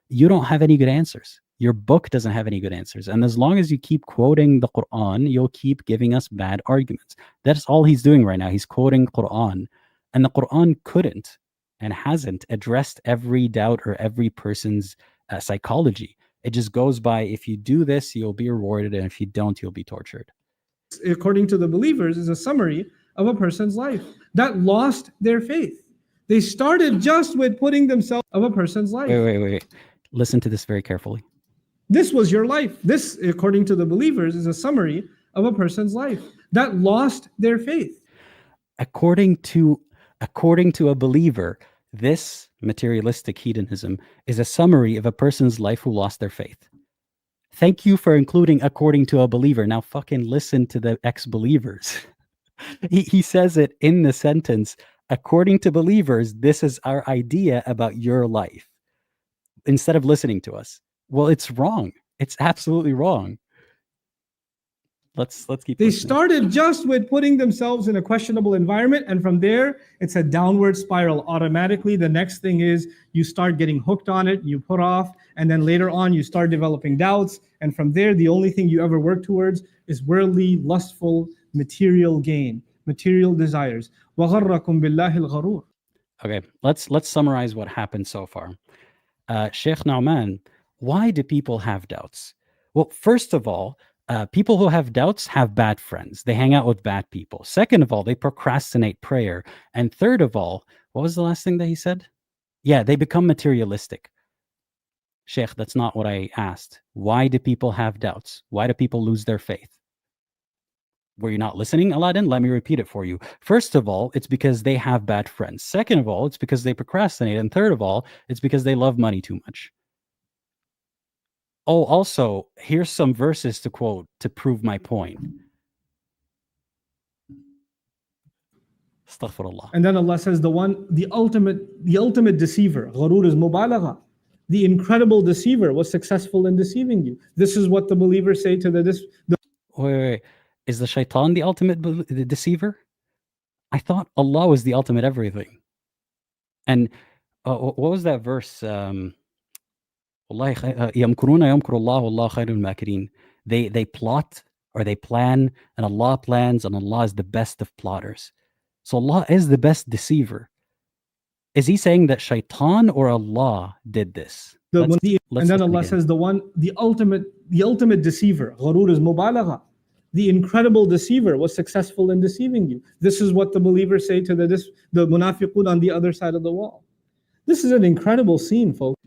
You don't have any good answers. Your book doesn't have any good answers. And as long as you keep quoting the Quran, you'll keep giving us bad arguments. That's all he's doing right now. He's quoting Quran. And the Quran couldn't and hasn't addressed every doubt or every person's psychology. It just goes by, if you do this, you'll be rewarded, and if you don't, you'll be tortured. According to the believers, is a summary of a person's life that lost their faith. They started just with putting themselves of a person's life. Wait. Listen to this very carefully. This was your life. This, according to the believers, is a summary of a person's life that lost their faith. According to a believer, this materialistic hedonism is a summary of a person's life who lost their faith. Thank you for including according to a believer. Now fucking listen to the ex-believers. He says it in the sentence, according to believers, this is our idea about your life. Instead of listening to us. Well, it's wrong. It's absolutely wrong. Let's keep They listening. started just with putting themselves in a questionable environment, and from there, it's a downward spiral. Automatically, the next thing is you start getting hooked on it, you put off, and then later on, you start developing doubts. And from there, the only thing you ever work towards is worldly, lustful, material gain, material desires. وَغَرَّكُمْ بِاللَّهِ الْغَرُورِ. Okay, let's summarize what happened so far. Sheikh Nouman, why do people have doubts? Well, first of all, people who have doubts have bad friends. They hang out with bad people. Second of all, they procrastinate prayer. And third of all, what was the last thing that he said? Yeah, they become materialistic. Sheikh, that's not what I asked. Why do people have doubts? Why do people lose their faith? Were you not listening, Aladdin? Let me repeat it for you. First of all, it's because they have bad friends. Second of all, it's because they procrastinate. And third of all, it's because they love money too much. Oh, also, here's some verses to quote to prove my point. Astaghfirullah. And then Allah says the ultimate deceiver, gharur is mubalagha. The incredible deceiver was successful in deceiving you. This is what the believers say to the Wait. Is the shaitan the ultimate deceiver? I thought Allah was the ultimate everything. And what was that verse? يَمْكُرُونَ يَمْكُرُ اللَّهُ وَاللَّهُ خَيْرُ الْمَاكِرِينَ. They plot or they plan, and Allah plans, and Allah is the best of plotters. So Allah is the best deceiver. Is he saying that Shaitan or Allah did this? and then Allah says the ultimate deceiver, gharur is mubalagha. The incredible deceiver was successful in deceiving you. This is what the believers say to the munafiqun on the other side of the wall. This is an incredible scene, folks.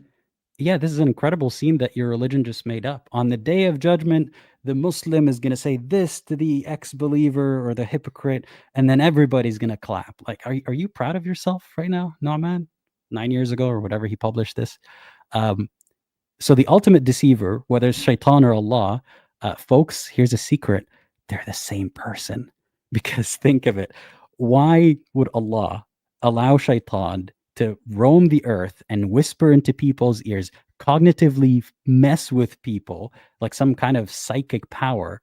Yeah, this is an incredible scene that your religion just made up. On the day of judgment, the Muslim is going to say this to the ex-believer or the hypocrite, and then everybody's going to clap. Like, are you proud of yourself right now, Nouman? 9 years ago or whatever he published this. So the ultimate deceiver, whether it's Shaitan or Allah, folks, here's a secret. They're the same person. Because think of it. Why would Allah allow Shaitan to roam the earth and whisper into people's ears, cognitively mess with people like some kind of psychic power,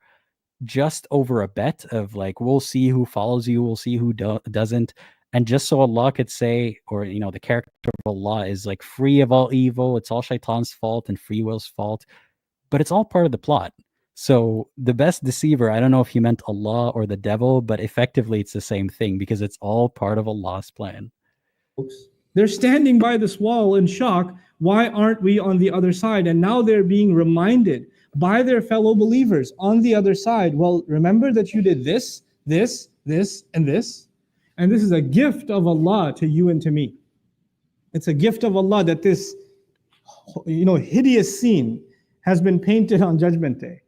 just over a bet of like, we'll see who follows you, we'll see who doesn't. And just so Allah could say, or, the character of Allah is like free of all evil, it's all Shaitan's fault and free will's fault, but it's all part of the plot. So the best deceiver, I don't know if he meant Allah or the devil, but effectively it's the same thing because it's all part of Allah's plan. They're standing by this wall in shock. Why aren't we on the other side? And now they're being reminded by their fellow believers on the other side. Well, remember that you did this, this, this, and this. And this is a gift of Allah to you and to me. It's a gift of Allah that this, hideous scene has been painted on Judgment Day.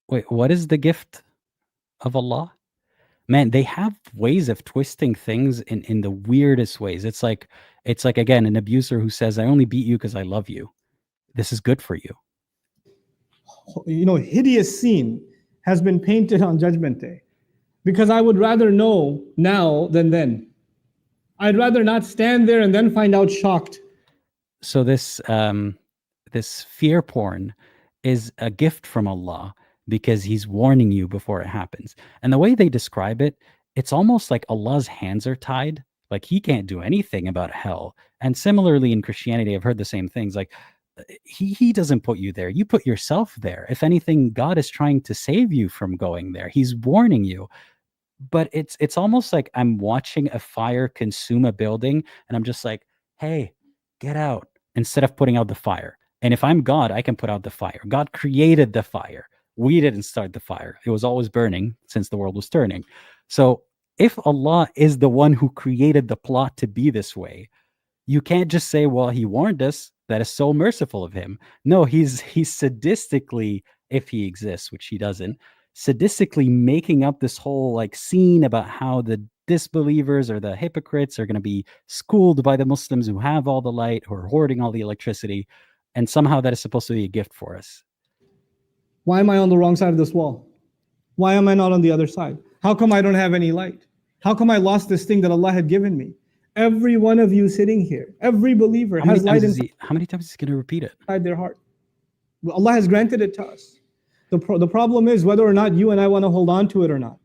Wait, what is the gift of Allah? Man, they have ways of twisting things in the weirdest ways. It's like again, an abuser who says, I only beat you because I love you. This is good for you. Hideous scene has been painted on Judgment Day. Because I would rather know now than then. I'd rather not stand there and then find out shocked. So this fear porn is a gift from Allah because he's warning you before it happens. And the way they describe it, it's almost like Allah's hands are tied. Like he can't do anything about hell. And similarly in Christianity, I've heard the same things. Like he doesn't put you there. You put yourself there. If anything, God is trying to save you from going there. He's warning you. But it's almost like I'm watching a fire consume a building and I'm just like, hey, get out, instead of putting out the fire. And if I'm God, I can put out the fire. God created the fire. We didn't start the fire. It was always burning since the world was turning. So if Allah is the one who created the plot to be this way, you can't just say, well, he warned us. That is so merciful of him. No, he's sadistically, if he exists, which he doesn't, sadistically making up this whole like scene about how the disbelievers or the hypocrites are going to be schooled by the Muslims who have all the light, who are hoarding all the electricity, and somehow that is supposed to be a gift for us. Why am I on the wrong side of this wall? Why am I not on the other side? How come I don't have any light? How come I lost this thing that Allah had given me? Every one of you sitting here, every believer has light inside. How many times is he going to repeat it? Inside their heart. Allah has granted it to us. The problem is whether or not you and I want to hold on to it or not.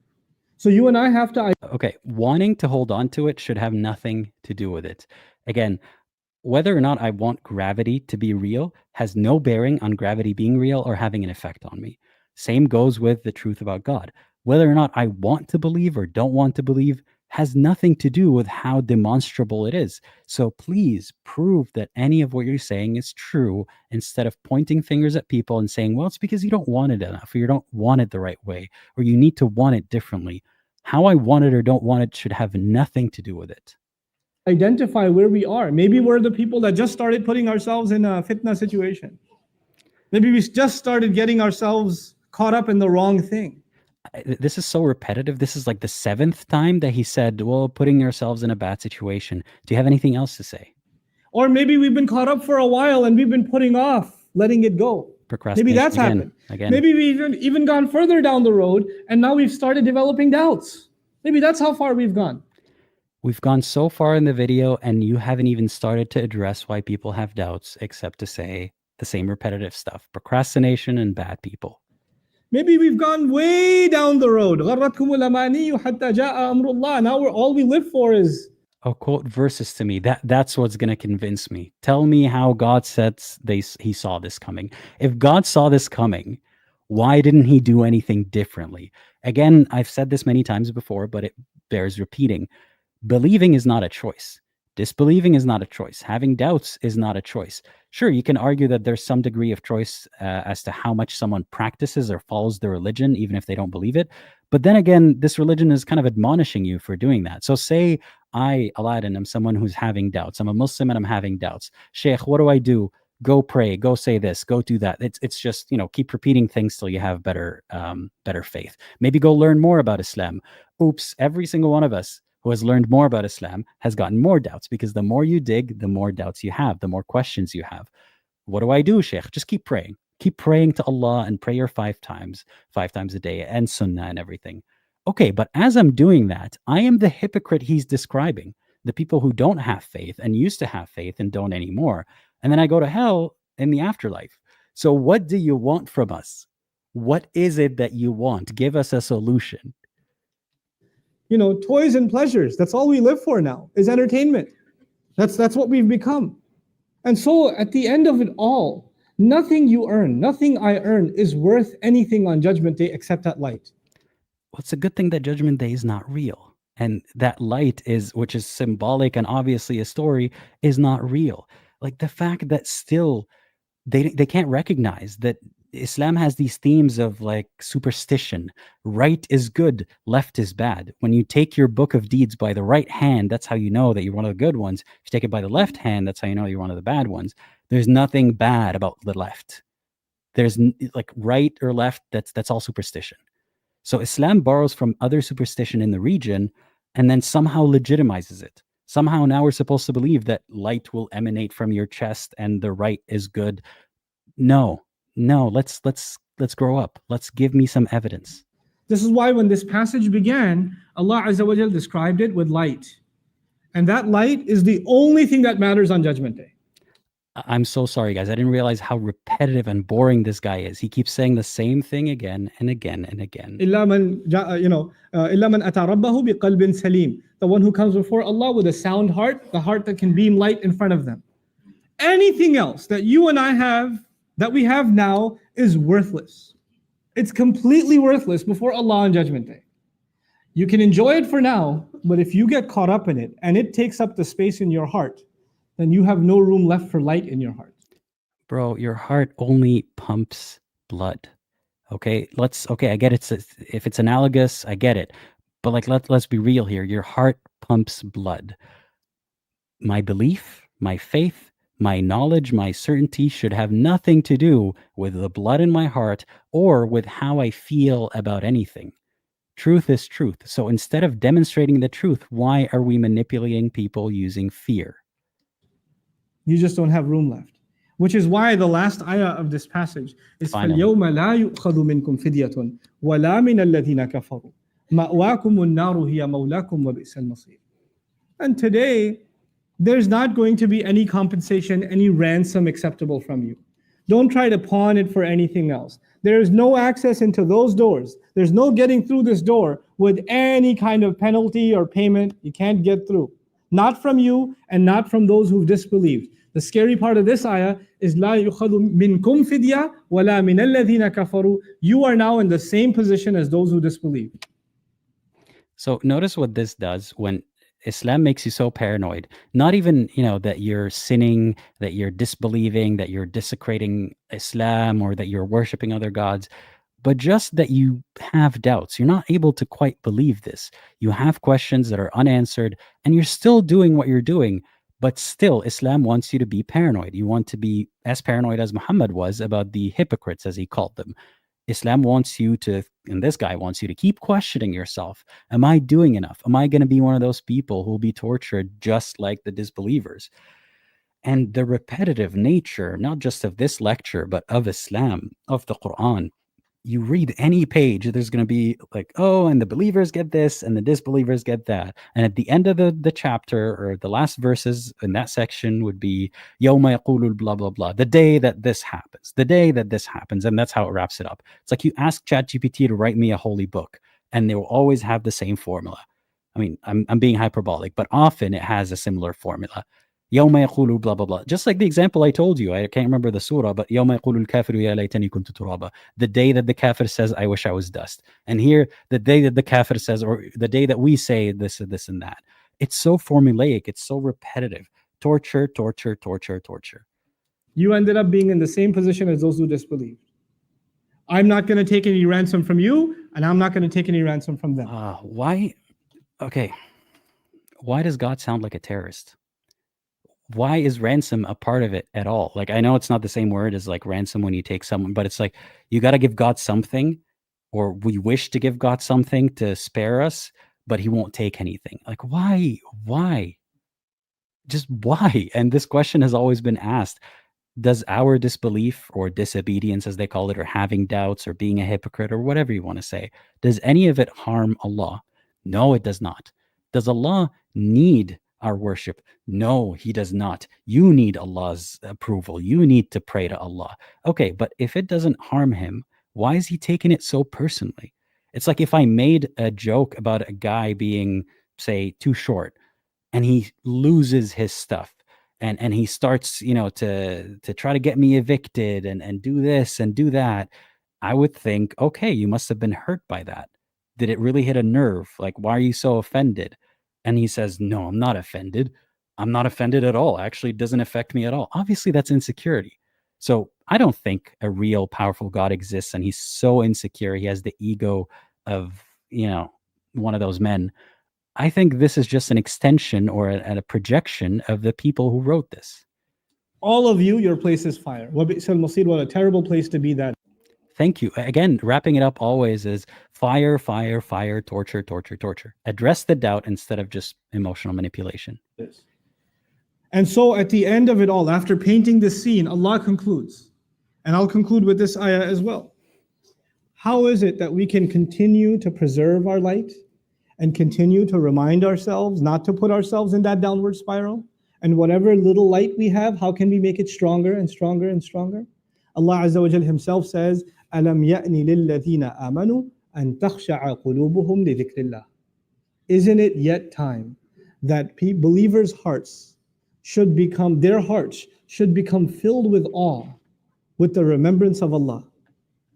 So you and I have to... Okay, wanting to hold on to it should have nothing to do with it. Again, whether or not I want gravity to be real has no bearing on gravity being real or having an effect on me. Same goes with the truth about God. Whether or not I want to believe or don't want to believe has nothing to do with how demonstrable it is. So please prove that any of what you're saying is true instead of pointing fingers at people and saying, well, it's because you don't want it enough, or you don't want it the right way, or you need to want it differently. How I want it or don't want it should have nothing to do with it. identify where we are. Maybe we're the people that just started putting ourselves in a fitna situation. Maybe we just started getting ourselves caught up in the wrong thing. This is so repetitive. This is like the 7th time that he said, well, putting yourselves in a bad situation. Do you have anything else to say? Or maybe we've been caught up for a while and we've been putting off letting it go. Maybe that's happened. Maybe we've even gone further down the road and now we've started developing doubts. Maybe that's how far we've gone. We've gone so far in the video and you haven't even started to address why people have doubts, except to say the same repetitive stuff: procrastination and bad people. Maybe we've gone way down the road. Now all we live for is... Oh, quote verses to me. That's what's going to convince me. Tell me how God said he saw this coming. If God saw this coming, why didn't he do anything differently? Again, I've said this many times before, but it bears repeating. Believing is not a choice. Disbelieving is not a choice. Having doubts is not a choice. Sure, you can argue that there's some degree of choice as to how much someone practices or follows the religion, even if they don't believe it. But then again, this religion is kind of admonishing you for doing that. So say I, Aladdin, am someone who's having doubts. I'm a Muslim and I'm having doubts. Sheikh, what do I do? Go pray, go say this, go do that. It's just, keep repeating things till you have better faith. Maybe go learn more about Islam. Oops, every single one of us who has learned more about Islam has gotten more doubts, because the more you dig, the more doubts you have, the more questions you have. What do I do, Sheikh? Just keep praying. Keep praying to Allah and pray your 5 times a day, and sunnah and everything. Okay, but as I'm doing that, I am the hypocrite he's describing, the people who don't have faith and used to have faith and don't anymore. And then I go to hell in the afterlife. So what do you want from us? What is it that you want? Give us a solution. Toys and pleasures. That's all we live for now, is entertainment. That's what we've become. And so at the end of it all, nothing you earn, nothing I earn is worth anything on Judgment Day except that light. Well, it's a good thing that Judgment Day is not real. And that light which is symbolic and obviously a story, is not real. Like the fact that still they can't recognize that Islam has these themes of like superstition. Right is good, left is bad. When you take your book of deeds by the right hand, that's how you know that you're one of the good ones. If you take it by the left hand, that's how you know you're one of the bad ones. There's nothing bad about the left. There's like right or left, that's all superstition. So Islam borrows from other superstition in the region and then somehow legitimizes it. Somehow now we're supposed to believe that light will emanate from your chest and the right is good. No, let's grow up. Let's give me some evidence. This is why when this passage began, Allah Azza wa Jal described it with light. And that light is the only thing that matters on Judgment Day. I'm so sorry, guys. I didn't realize how repetitive and boring this guy is. He keeps saying the same thing again and again and again. إِلَّا مَنْ أَتَى رَبَّهُ بِقَلْبٍ سَلِيمٍ. The one who comes before Allah with a sound heart, the heart that can beam light in front of them. Anything else that you and I have, that we have now, is worthless. It's completely worthless before Allah on Judgment Day. You can enjoy it for now, but if you get caught up in it and it takes up the space in your heart, then you have no room left for light in your heart. Bro, your heart only pumps blood. Okay, I get it. If it's analogous, I get it. But like, let's be real here. Your heart pumps blood. My belief, my faith, my knowledge, my certainty should have nothing to do with the blood in my heart or with how I feel about anything. Truth is truth. So instead of demonstrating the truth, why are we manipulating people using fear? You just don't have room left. Which is why the last ayah of this passage is فَالْيَوْمَ لَا يُؤْخَذُ مِنْكُمْ فِدْيَةٌ وَلَا مِنَ الَّذِينَ كَفَرُوا مَأْوَاكُمُ النَّارُ هِيَ مَوْلَاكُمْ وَبِئْسَ الْمَصِيرُ. And today, there's not going to be any compensation, any ransom acceptable from you. Don't try to pawn it for anything else. There is no access into those doors. There's no getting through this door with any kind of penalty or payment. You can't get through. Not from you and not from those who've disbelieved. The scary part of this ayah is لا يُخَذُ مِنْكُمْ فِدْيَةٌ وَلَا مِنَ الَّذِينَ كَفَرُوا. You are now in the same position as those who disbelieve. So notice what this does when Islam makes you so paranoid. Not even, that you're sinning, that you're disbelieving, that you're desecrating Islam, or that you're worshiping other gods. but just that you have doubts. You're not able to quite believe this. You have questions that are unanswered, and you're still doing what you're doing. But still, Islam wants you to be paranoid. You want to be as paranoid as Muhammad was about the hypocrites, as he called them. Islam wants you to, and this guy wants you to keep questioning yourself. Am I doing enough? Am I going to be one of those people who will be tortured just like the disbelievers? And the repetitive nature, not just of this lecture, but of Islam, of the Quran, you read any page, there's going to be like, oh, and the believers get this and the disbelievers get that. And at the end of the chapter or the last verses in that section would be يَوْمَ يَقُولُ blah, blah, blah, the day that this happens, the day that this happens. And that's how it wraps it up. It's like you ask ChatGPT to write me a holy book, and they will always have the same formula. I mean, I'm being hyperbolic, but often it has a similar formula. يوم يقول blah blah blah. Just like the example I told you, I can't remember the surah, but يوم يقول الكافر يا ليتني كنت ترابا. The day that the kafir says, I wish I was dust. And here, the day that the kafir says, or the day that we say this and this and that. It's so formulaic. It's so repetitive. Torture, torture, torture, torture. You ended up being in the same position as those who disbelieved. I'm not going to take any ransom from you, and I'm not going to take any ransom from them. Why? Okay. Why does God sound like a terrorist? Why is ransom a part of it at all? Like, I know it's not the same word as like ransom when you take someone, but it's like you got to give God something, or we wish to give God something to spare us, but he won't take anything. Like, why? Just why? And this question has always been asked. Does our disbelief or disobedience, as they call it, or having doubts or being a hypocrite or whatever you want to say, does any of it harm Allah? No, it does not. Does Allah need our worship? No, he does not. You need Allah's approval. You need to pray to Allah. Okay, but if it doesn't harm him, why is he taking it so personally? It's like if I made a joke about a guy being, say, too short, and he loses his stuff, and he starts, to try to get me evicted and do this and do that. I would think, okay, you must have been hurt by that. Did it really hit a nerve? Like, why are you so offended? And he says, no, I'm not offended. I'm not offended at all. Actually, it doesn't affect me at all. Obviously, that's insecurity. So I don't think a real powerful God exists, and he's so insecure. He has the ego of, one of those men. I think this is just an extension or a projection of the people who wrote this. All of you, your place is fire. What a terrible place to be that. Thank you. Again, wrapping it up always is fire, fire, fire, torture, torture, torture. Address the doubt instead of just emotional manipulation. And so at the end of it all, after painting this scene, Allah concludes, and I'll conclude with this ayah as well. How is it that we can continue to preserve our light and continue to remind ourselves not to put ourselves in that downward spiral? And whatever little light we have, how can we make it stronger and stronger and stronger? Allah Azza wa Jal himself says, أَلَمْ يَأْنِ لِلَّذِينَ آمَنُوا أَن تَخْشَعَ قُلُوبُهُمْ لِذِكْرِ اللَّهِ. Isn't it yet time that believers' hearts their hearts should become filled with awe, with the remembrance of Allah?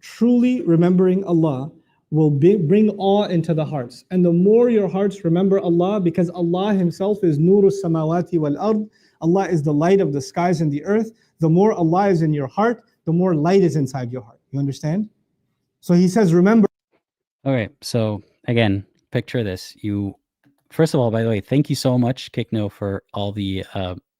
Truly remembering Allah will bring awe into the hearts. And the more your hearts remember Allah, because Allah himself is Nuru Samawati wal Ard, Allah is the light of the skies and the earth. The more Allah is in your heart, the more light is inside your heart. You understand? So he says, remember. Okay, so again, picture this. First of all, by the way, thank you so much, Kikno, for all the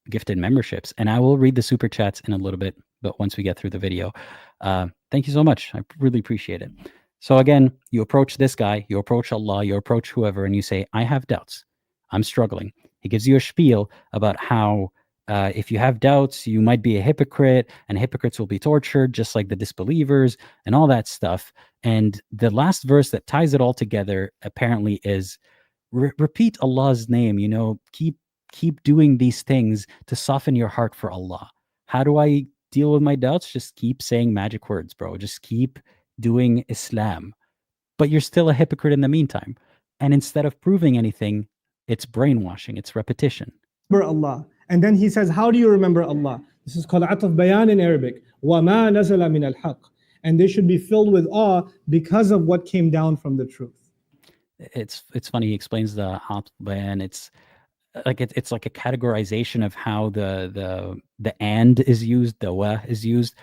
gifted memberships. And I will read the super chats in a little bit, but once we get through the video. Thank you so much. I really appreciate it. So again, you approach this guy, you approach Allah, you approach whoever, and you say, I have doubts. I'm struggling. He gives you a spiel about how if you have doubts, you might be a hypocrite, and hypocrites will be tortured, just like the disbelievers, and all that stuff. And the last verse that ties it all together apparently is repeat Allah's name. Keep doing these things to soften your heart for Allah. How do I deal with my doubts? Just keep saying magic words, bro. Just keep doing Islam. But you're still a hypocrite in the meantime. And instead of proving anything, it's brainwashing, it's repetition. Remember Allah. And then he says, how do you remember Allah? This is called ataf bayan in Arabic. وَمَا نَزَلَ مِنَ الْحَقِّ. And they should be filled with awe because of what came down from the truth. It's funny. He explains the ataf bayan. It's like a categorization of how the and is used, the wa is used.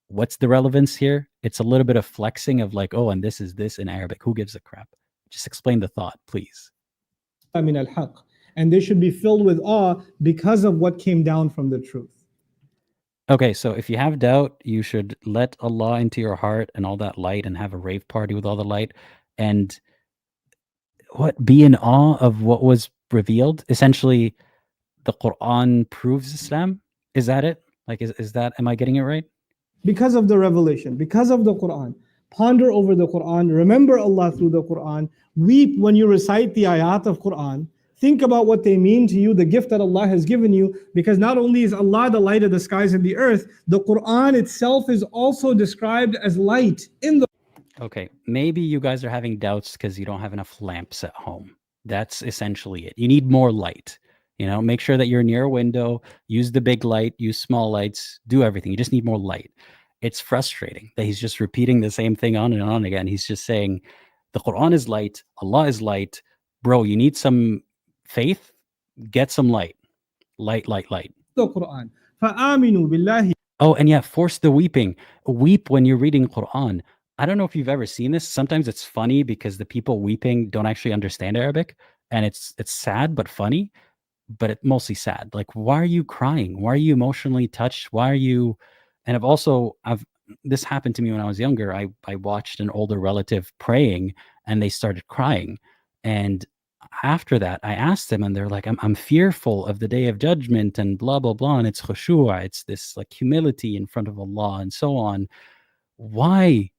What's the relevance here? It's a little bit of flexing of like, oh, and this is this in Arabic. Who gives a crap? Just explain the thought, please. من الحق. And they should be filled with awe because of what came down from the truth. Okay, so if you have doubt, you should let Allah into your heart and all that light and have a rave party with all the light and be in awe of what was revealed. Essentially, the Quran proves Islam. Is that it? Like, is that, am I getting it right? Because of the revelation, because of the Quran. Ponder over the Quran, remember Allah through the Quran, weep when you recite the ayat of Quran, think about what they mean to you, the gift that Allah has given you, because not only is Allah the light of the skies and the earth, the Quran itself is also described as light in the. Okay, maybe you guys are having doubts because you don't have enough lamps at home. That's essentially it. You need more light. You know, make sure that you're near a window, use the big light, use small lights, do everything. You just need more light. It's frustrating that he's just repeating the same thing on and on again. He's just saying, the Quran is light, Allah is light. Bro, you need some faith, get some light. Light, light, light. The Quran. فَآمِنُوا بِاللَّهِ. Oh, and yeah, force the weeping. Weep when you're reading Quran. I don't know if you've ever seen this. Sometimes it's funny because the people weeping don't actually understand Arabic, and it's sad but funny, but it's mostly sad. Like, why are you crying? Why are you emotionally touched? Why are you? And I've this happened to me when I was younger. I watched an older relative praying, and they started crying, and after that, I asked them, and they're like, I'm fearful of the day of judgment and blah, blah, blah. And it's khushu'ah, it's this like humility in front of Allah and so on. Why?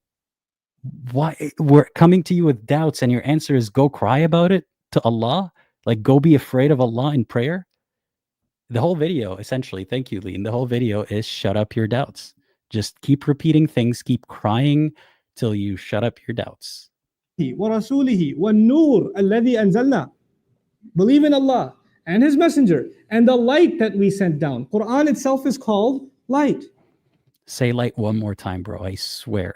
We're coming to you with doubts, and your answer is go cry about it to Allah? Like, go be afraid of Allah in prayer? The whole video, essentially, thank you, Lean. The whole video is shut up your doubts. Just keep repeating things, keep crying till you shut up your doubts. وَرَسُولِهِ وَالنُّورِ الَّذِي أَنزَلْنَا. Believe in Allah and His Messenger and the light that we sent down. Quran itself is called light. Say light one more time, bro. I swear.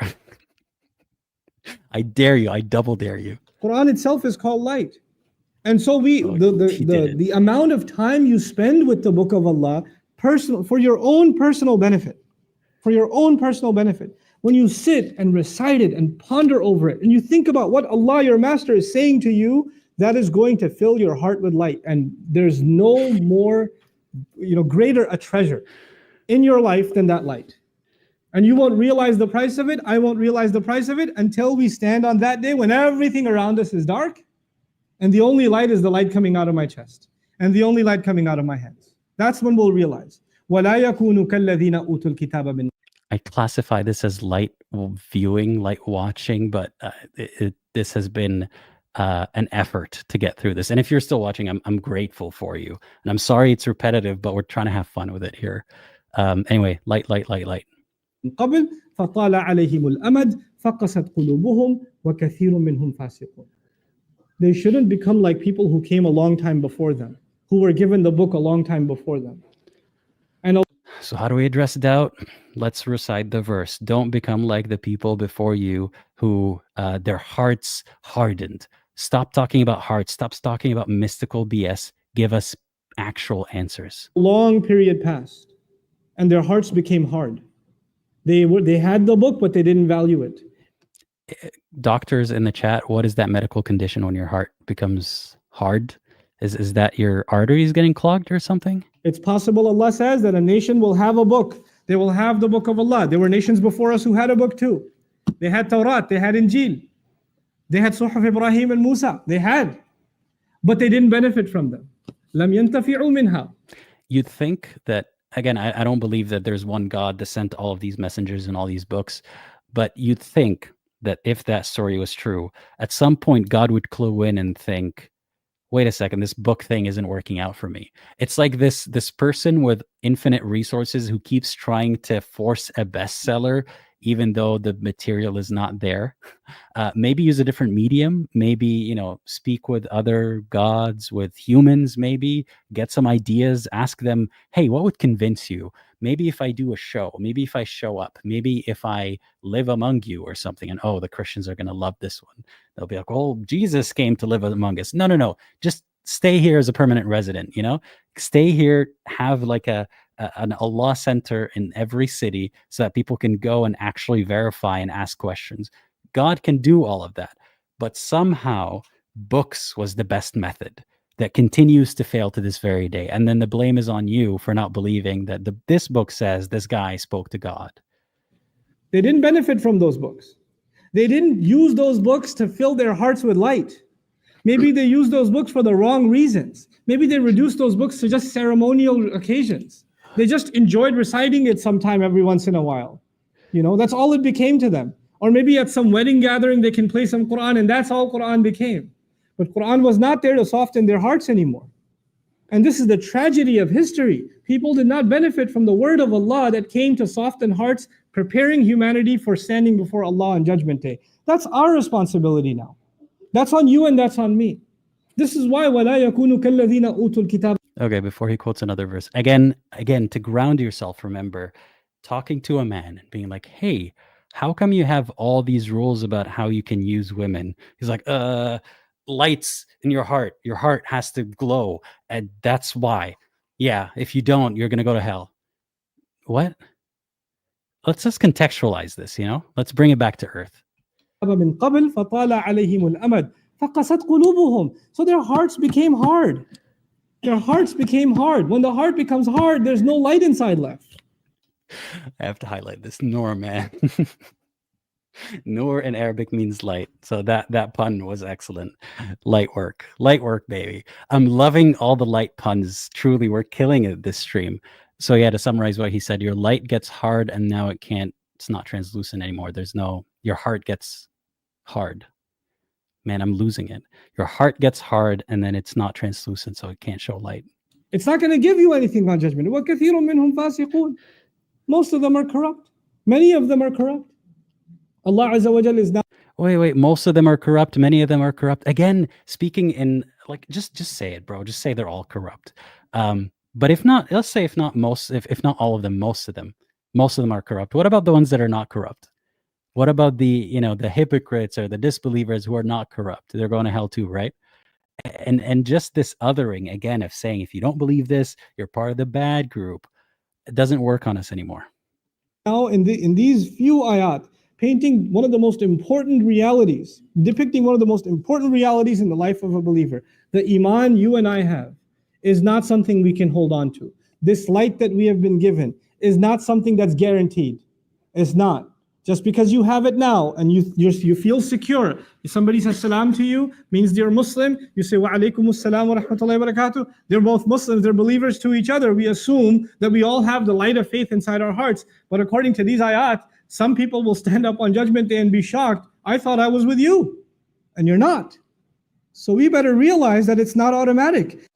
I dare you. I double dare you. Quran itself is called light. And so the amount of time you spend with the book of Allah, personal, for your own personal benefit, when you sit and recite it and ponder over it, and you think about what Allah, your master, is saying to you, that is going to fill your heart with light. And there's no more, greater a treasure in your life than that light. And you won't realize the price of it. I won't realize the price of it until we stand on that day when everything around us is dark. And the only light is the light coming out of my chest. And the only light coming out of my hands. That's when we'll realize. وَلَا يَكُونُ كَالَّذِينَ أُوتُوا الْكِتَابَ مِنْ. I classify this as light viewing, light watching, but this has been an effort to get through this. And if you're still watching, I'm grateful for you. And I'm sorry it's repetitive, but we're trying to have fun with it here. Anyway, light, light, light, light. قبل فطال عليهم الأمد فقست قلوبهم وكثير منهم فاسقون. They shouldn't become like people who came a long time before them, who were given the book a long time before them. And so how do we address doubt? Let's recite the verse. Don't become like the people before you who their hearts hardened. Stop talking about hearts. Stop talking about mystical BS. Give us actual answers. A long period passed, and their hearts became hard. They had the book, but they didn't value it. Doctors in the chat, what is that medical condition when your heart becomes hard? Is that your arteries getting clogged or something? It's possible. Allah says that a nation will have a book. They will have the book of Allah. There were nations before us who had a book too. They had Tawrat, they had Injil, they had Suhuf Ibrahim and Musa. They had, but they didn't benefit from them. لم ينتفعوا منها. You'd think that, again, I don't believe that there's one God that sent all of these messengers and all these books, but you'd think that if that story was true, at some point God would clue in and think, wait a second, this book thing isn't working out for me. It's like this person with infinite resources who keeps trying to force a bestseller even though the material is not there. Maybe use a different medium, maybe, speak with other gods, with humans, maybe get some ideas, ask them, hey, what would convince you? Maybe if I do a show, maybe if I show up, maybe if I live among you or something, and the Christians are going to love this one. They'll be like, well, Jesus came to live among us. No. Just stay here as a permanent resident, stay here, have like an Allah center in every city so that people can go and actually verify and ask questions. God can do all of that. But somehow books was the best method that continues to fail to this very day. And then the blame is on you for not believing that this book says this guy spoke to God. They didn't benefit from those books. They didn't use those books to fill their hearts with light. Maybe they used those books for the wrong reasons. Maybe they reduced those books to just ceremonial occasions. They just enjoyed reciting it sometime every once in a while. That's all it became to them. Or maybe at some wedding gathering, they can play some Quran, and that's all Quran became. But Quran was not there to soften their hearts anymore. And this is the tragedy of history. People did not benefit from the word of Allah that came to soften hearts, preparing humanity for standing before Allah on Judgment Day. That's our responsibility now. That's on you and that's on me. This is why وَلَا يَكُونُ كَالَّذِينَ أُوتُوا الْكِتَابَ. Okay, before he quotes another verse, again, to ground yourself, remember, talking to a man and being like, hey, how come you have all these rules about how you can use women? He's like, lights in your heart has to glow, and that's why. Yeah, if you don't, you're going to go to hell. What? Let's just contextualize this, let's bring it back to earth. من قبل فطال عليهم الأمد فقست قلوبهم. So their hearts became hard. Their hearts became hard. When the heart becomes hard, there's no light inside left. I have to highlight this. Noor, man. Noor in Arabic means light. So that pun was excellent. Light work, baby. I'm loving all the light puns. Truly, we're killing it this stream. So yeah, to summarize what he said, your light gets hard and now it's not translucent anymore. Your heart gets hard. Man, I'm losing it. Your heart gets hard and then it's not translucent, so it can't show light. It's not going to give you anything on judgment. وَكَثِيرٌ مِّنْهُمْ فَاسِقُونَ. Most of them are corrupt. Many of them are corrupt. Allah Azza wa Jal is not. Wait. Most of them are corrupt. Many of them are corrupt. Again, speaking in just say it, bro. Just say they're all corrupt. But if not, let's say if not all of them, most of them are corrupt. What about the ones that are not corrupt? What about the hypocrites or the disbelievers who are not corrupt? They're going to hell too, right? And just this othering again of saying, if you don't believe this, you're part of the bad group. It doesn't work on us anymore. Now in these few ayat, painting one of the most important realities, depicting one of the most important realities in the life of a believer. The iman you and I have is not something we can hold on to. This light that we have been given is not something that's guaranteed. It's not. Just because you have it now and you feel secure, if somebody says salam to you, means they're Muslim, you say wa alaykum assalam wa rahmatullahi wa barakatuh, they're both Muslims, they're believers to each other. We assume that we all have the light of faith inside our hearts. But according to these ayat, some people will stand up on Judgment Day and be shocked. I thought I was with you, and you're not. So we better realize that it's not automatic.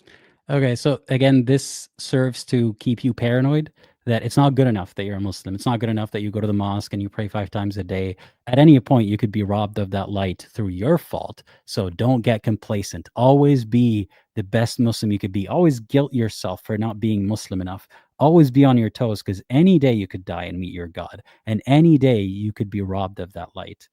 Okay, so again, this serves to keep you paranoid that it's not good enough that you're a Muslim. It's not good enough that you go to the mosque and you pray 5 times a day. At any point, you could be robbed of that light through your fault. So don't get complacent. Always be the best Muslim you could be. Always guilt yourself for not being Muslim enough. Always be on your toes, because any day you could die and meet your God. And any day you could be robbed of that light.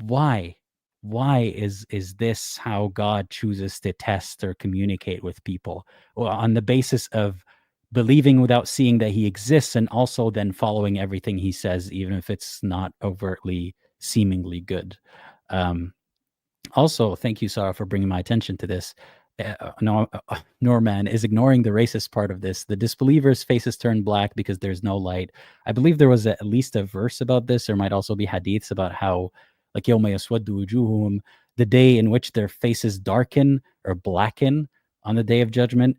Why? Why is this how God chooses to test or communicate with people? Well, on the basis of believing without seeing that he exists, and also then following everything he says, even if it's not overtly seemingly good. Also, thank you, Sarah, for bringing my attention to this. Norman is ignoring the racist part of this. The disbelievers' faces turn black because there's no light. I believe there was at least a verse about this. There might also be hadiths about how, like, يَوْمَ يَسْوَدُّ وُجُوهُهُمْ, the day in which their faces darken or blacken on the day of judgment.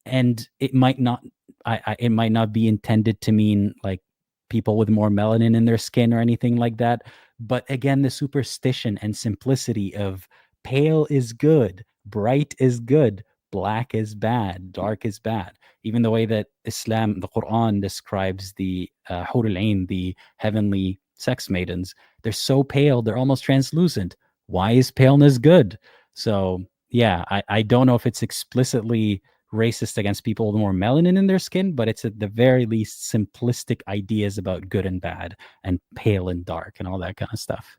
And it might not be intended to mean like people with more melanin in their skin or anything like that. But again, the superstition and simplicity of pale is good, bright is good, black is bad, dark is bad. Even the way that Islam, the Quran, describes the Hur al-Ain, the heavenly sex maidens, they're so pale, they're almost translucent. Why is paleness good? So yeah, I don't know if it's explicitly racist against people with more melanin in their skin, but it's at the very least simplistic ideas about good and bad and pale and dark and all that kind of stuff.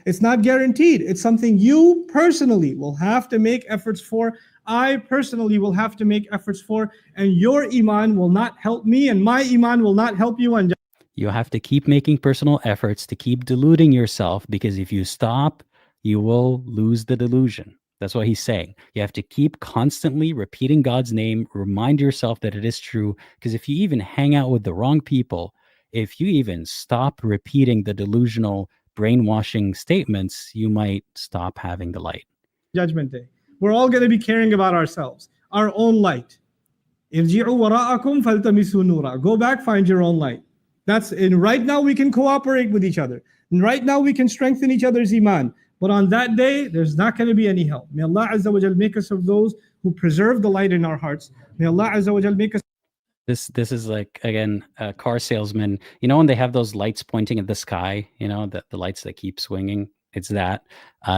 It's not guaranteed. It's something you personally will have to make efforts for I personally will have to make efforts for, and your iman will not help me, and my iman will not help you. And you have to keep making personal efforts to keep deluding yourself, because if you stop, you will lose the delusion. That's what he's saying. You have to keep constantly repeating God's name, remind yourself that it is true, because if you even hang out with the wrong people, if you even stop repeating the delusional brainwashing statements, you might stop having the light. Judgment Day, we're all going to be caring about ourselves, our own light. Irji'u wara'akum faltamisu nura. Go back, find your own light. That's in right now we can cooperate with each other. And right now we can strengthen each other's iman. But on that day, there's not going to be any help. May Allah Azza wa Jal make us of those who preserve the light in our hearts. May Allah Azza wa Jal make us. This is like, again, a car salesman. You know when they have those lights pointing at the sky, you know, the lights that keep swinging? It's that.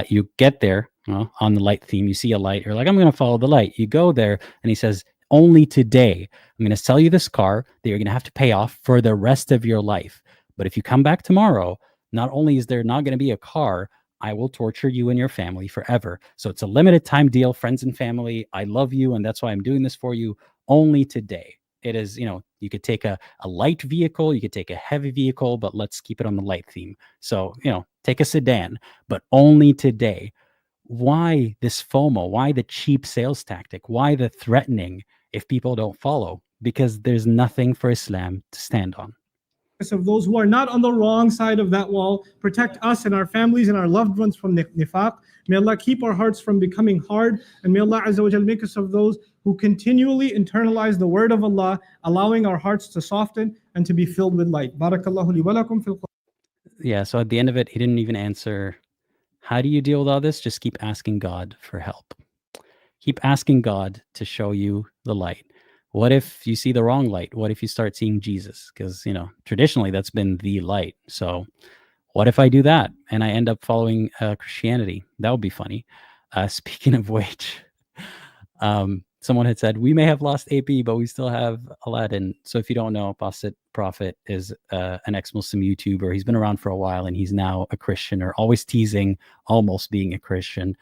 You get there, on the light theme, you see a light, you're like, I'm going to follow the light. You go there, and he says, only today, I'm going to sell you this car that you're going to have to pay off for the rest of your life. But if you come back tomorrow, not only is there not going to be a car, I will torture you and your family forever. So it's a limited time deal, friends and family. I love you, and that's why I'm doing this for you. Only today. It is, you could take a light vehicle, you could take a heavy vehicle, but let's keep it on the light theme. So, take a sedan, but only today. Why this FOMO? Why the cheap sales tactic? Why the threatening if people don't follow? Because there's nothing for Islam to stand on. Of those who are not on the wrong side of that wall, protect us and our families and our loved ones from nifaq. May Allah keep our hearts from becoming hard, and may Allah Azza wa Jal make us of those who continually internalize the word of Allah, allowing our hearts to soften and to be filled with light. Barakallahu li wa lakum fil Quran. Yeah, so at the end of it, he didn't even answer, how do you deal with all this? Just keep asking God for help. Keep asking God to show you the light. What if you see the wrong light? What if you start seeing Jesus? Because, traditionally that's been the light. So what if I do that and I end up following Christianity? That would be funny. Speaking of which, someone had said, we may have lost AP, but we still have Aladdin. So if you don't know, Apostate Prophet is an ex-Muslim YouTuber. He's been around for a while, and he's now a Christian, or always teasing almost being a Christian.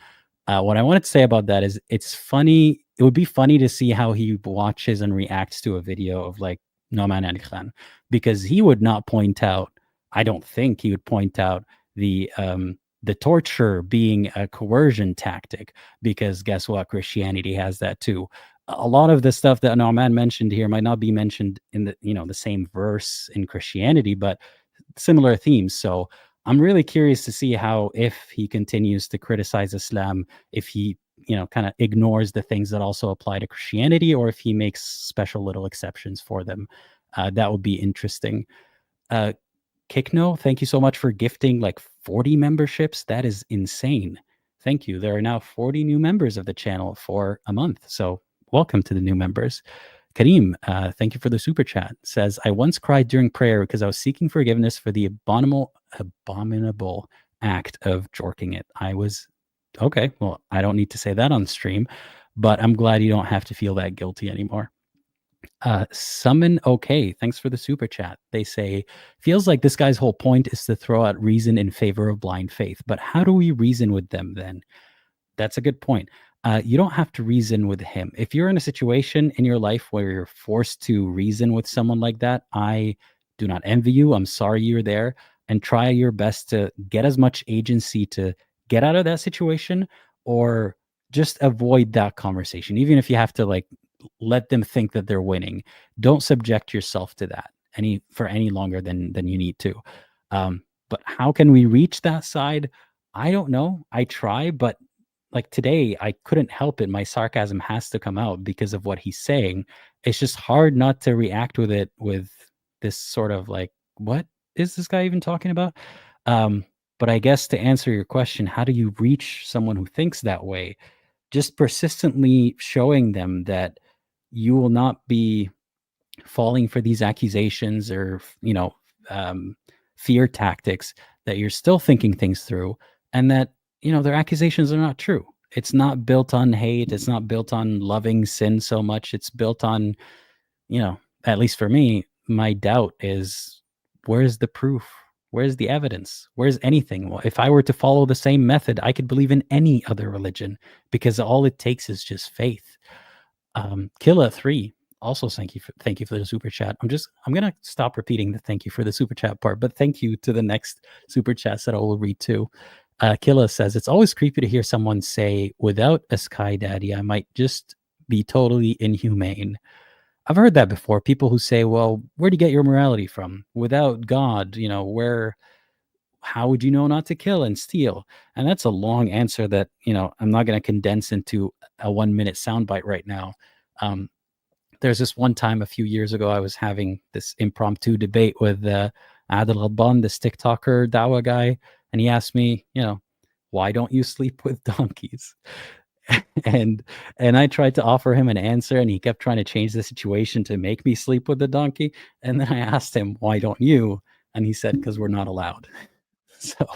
What I wanted to say about that is, it's funny. It would be funny to see how he watches and reacts to a video of like Nouman Ali Khan, because he would not point out, I don't think he would point out the torture being a coercion tactic, because guess what? Christianity has that too. A lot of the stuff that Nouman mentioned here might not be mentioned in the same verse in Christianity, but similar themes. So I'm really curious to see how, if he continues to criticize Islam, if he kind of ignores the things that also apply to Christianity, or if he makes special little exceptions for them. That would be interesting. Kikno, thank you so much for gifting like 40 memberships. That is insane. Thank you. There are now 40 new members of the channel for a month. So welcome to the new members. Kareem, thank you for the super chat. Says, I once cried during prayer because I was seeking forgiveness for the abominable act of jorking it. I was, okay, well, I don't need to say that on stream, but I'm glad you don't have to feel that guilty anymore. Summon okay, thanks for the super chat. They say, feels like this guy's whole point is to throw out reason in favor of blind faith, but how do we reason with them then? That's a good point. You don't have to reason with him. If you're in a situation in your life where you're forced to reason with someone like that, I do not envy you. I'm sorry you're there, and try your best to get as much agency to get out of that situation, or just avoid that conversation. Even if you have to like let them think that they're winning, don't subject yourself to that for any longer than you need to. But how can we reach that side? I don't know. I try, but like today, I couldn't help it. My sarcasm has to come out because of what he's saying. It's just hard not to react with it with this sort of like, what is this guy even talking about? But I guess to answer your question, how do you reach someone who thinks that way? Just persistently showing them that you will not be falling for these accusations or, fear tactics, that you're still thinking things through, and that, their accusations are not true. It's not built on hate. It's not built on loving sin so much. It's built on, at least for me, my doubt is, where's the proof? Where's the evidence? Where's anything? Well, if I were to follow the same method, I could believe in any other religion because all it takes is just faith. Killa3 also thank you for the super chat. I'm gonna stop repeating the thank you for the super chat part, but thank you to the next super chats that I will read too. Killa says it's always creepy to hear someone say, "Without a sky daddy, I might just be totally inhumane." I've heard that before. People who say, "Well, where do you get your morality from? Without God, how would you know not to kill and steal?" And that's a long answer that I'm not going to condense into a 1-minute soundbite right now. There's this one time a few years ago, I was having this impromptu debate with Adil Ghabban, this TikToker Dawa guy, and he asked me, why don't you sleep with donkeys? and I tried to offer him an answer, and he kept trying to change the situation to make me sleep with the donkey. And then I asked him, why don't you? And he said, because we're not allowed. So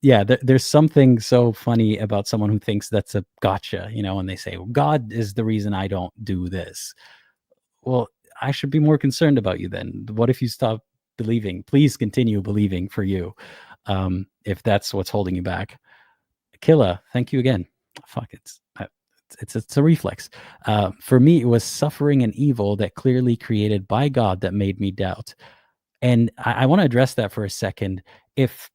yeah, there's something so funny about someone who thinks that's a gotcha, and they say, well, God is the reason I don't do this. Well, I should be more concerned about you then. What if you stop believing? Please continue believing for you, if that's what's holding you back. Killa, thank you again. Fuck, it's a reflex. For me, it was suffering and evil that clearly created by God that made me doubt. And I want to address that for a second. If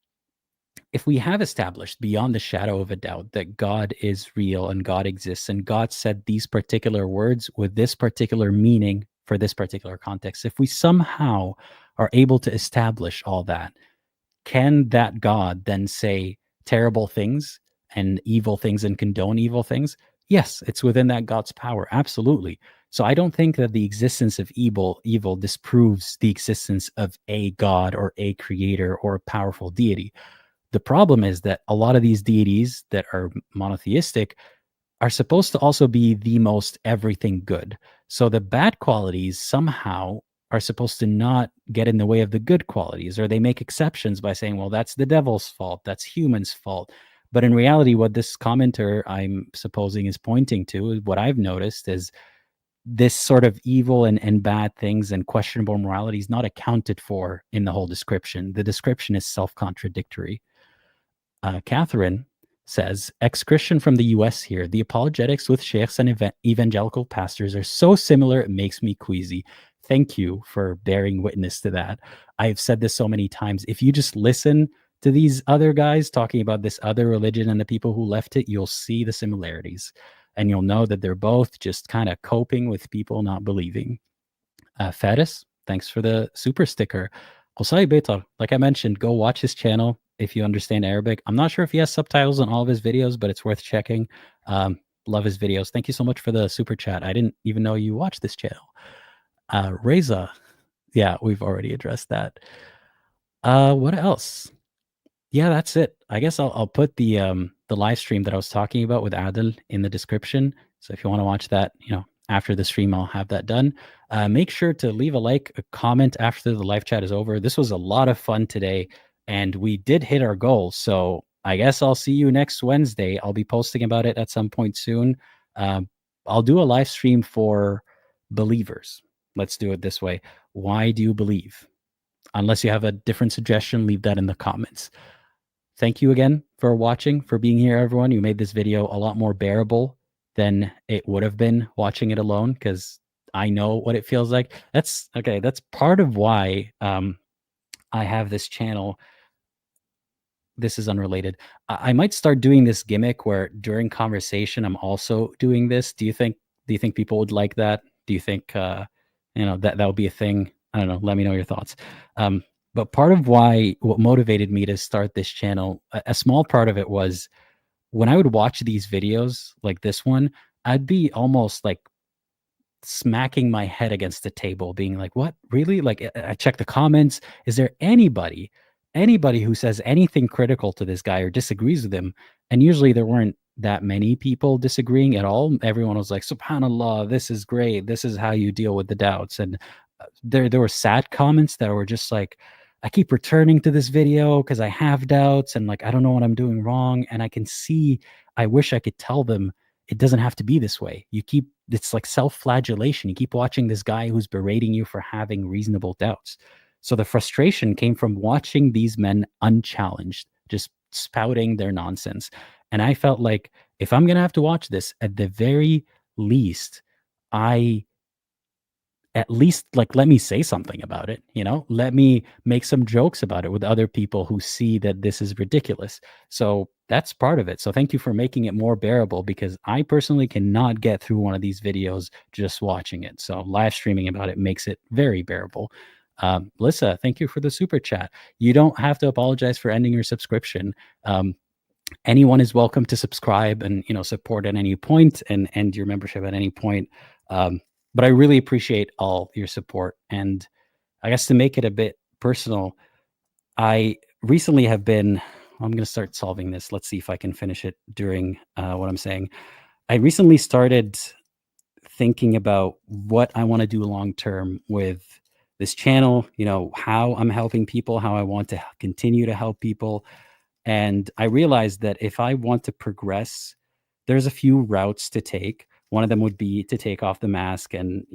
we have established beyond the shadow of a doubt that God is real and God exists and God said these particular words with this particular meaning for this particular context, if we somehow are able to establish all that, can that God then say terrible things and evil things and condone evil things? Yes, it's within that God's power. Absolutely. So I don't think that the existence of evil disproves the existence of a God or a creator or a powerful deity. The problem is that a lot of these deities that are monotheistic are supposed to also be the most everything good. So the bad qualities somehow are supposed to not get in the way of the good qualities, or they make exceptions by saying, well, that's the devil's fault, that's humans' fault. But in reality, what this commenter I'm supposing is pointing to, what I've noticed is this sort of evil and bad things and questionable morality is not accounted for in the whole description. The description is self-contradictory. Catherine says, ex-Christian from the US here, the apologetics with sheikhs and evangelical pastors are so similar, it makes me queasy. Thank you for bearing witness to that. I've said this so many times. If you just listen to these other guys talking about this other religion and the people who left it, you'll see the similarities. And you'll know that they're both just kind of coping with people not believing. Faris, thanks for the super sticker. Qusay Beitar, like I mentioned, go watch his channel if you understand Arabic. I'm not sure if he has subtitles on all of his videos, but it's worth checking. Love his videos. Thank you so much for the super chat. I didn't even know you watched this channel. Reza, yeah, we've already addressed that. What else? Yeah, that's it. I guess I'll put the live stream that I was talking about with Adil in the description. So if you want to watch that, after the stream, I'll have that done. Make sure to leave a like, a comment after the live chat is over. This was a lot of fun today, and we did hit our goal. So I guess I'll see you next Wednesday. I'll be posting about it at some point soon. I'll do a live stream for believers. Let's do it this way. Why do you believe? Unless you have a different suggestion, leave that in the comments. Thank you again for watching, for being here, everyone. You made this video a lot more bearable than it would have been watching it alone, because I know what it feels like. That's part of why I have this channel. This is unrelated. I might start doing this gimmick where during conversation I'm also doing this. Do you think people would like that? Do you think that would be a thing? I don't know. Let me know your thoughts. But part of what motivated me to start this channel, a small part of it was when I would watch these videos like this one, I'd be almost like smacking my head against the table, being like, what, really? Like, I check the comments. Is there anybody who says anything critical to this guy or disagrees with him? And usually there weren't that many people disagreeing at all. Everyone was like, subhanallah, this is great, this is how you deal with the doubts. And there were sad comments that were just like, I keep returning to this video because I have doubts and like I don't know what I'm doing wrong. And I wish I could tell them it doesn't have to be this way. It's like self-flagellation. You keep watching this guy who's berating you for having reasonable doubts. So the frustration came from watching these men unchallenged, just spouting their nonsense. And I felt like if I'm going to have to watch this, at the very least, I at least like let me say something about it, let me make some jokes about it with other people who see that this is ridiculous. So that's part of it. So thank you for making it more bearable, because I personally cannot get through one of these videos just watching it. So live streaming about it makes it very bearable. Lissa, thank you for the super chat. You don't have to apologize for ending your subscription. Anyone is welcome to subscribe and support at any point and end your membership at any point. But I really appreciate all your support. And I guess to make it a bit personal, I recently have been, I'm going to start solving this. Let's see if I can finish it during what I'm saying. I recently started thinking about what I want to do long term with this channel, how I'm helping people, how I want to continue to help people. And I realized that if I want to progress, there's a few routes to take. One of them would be to take off the mask and,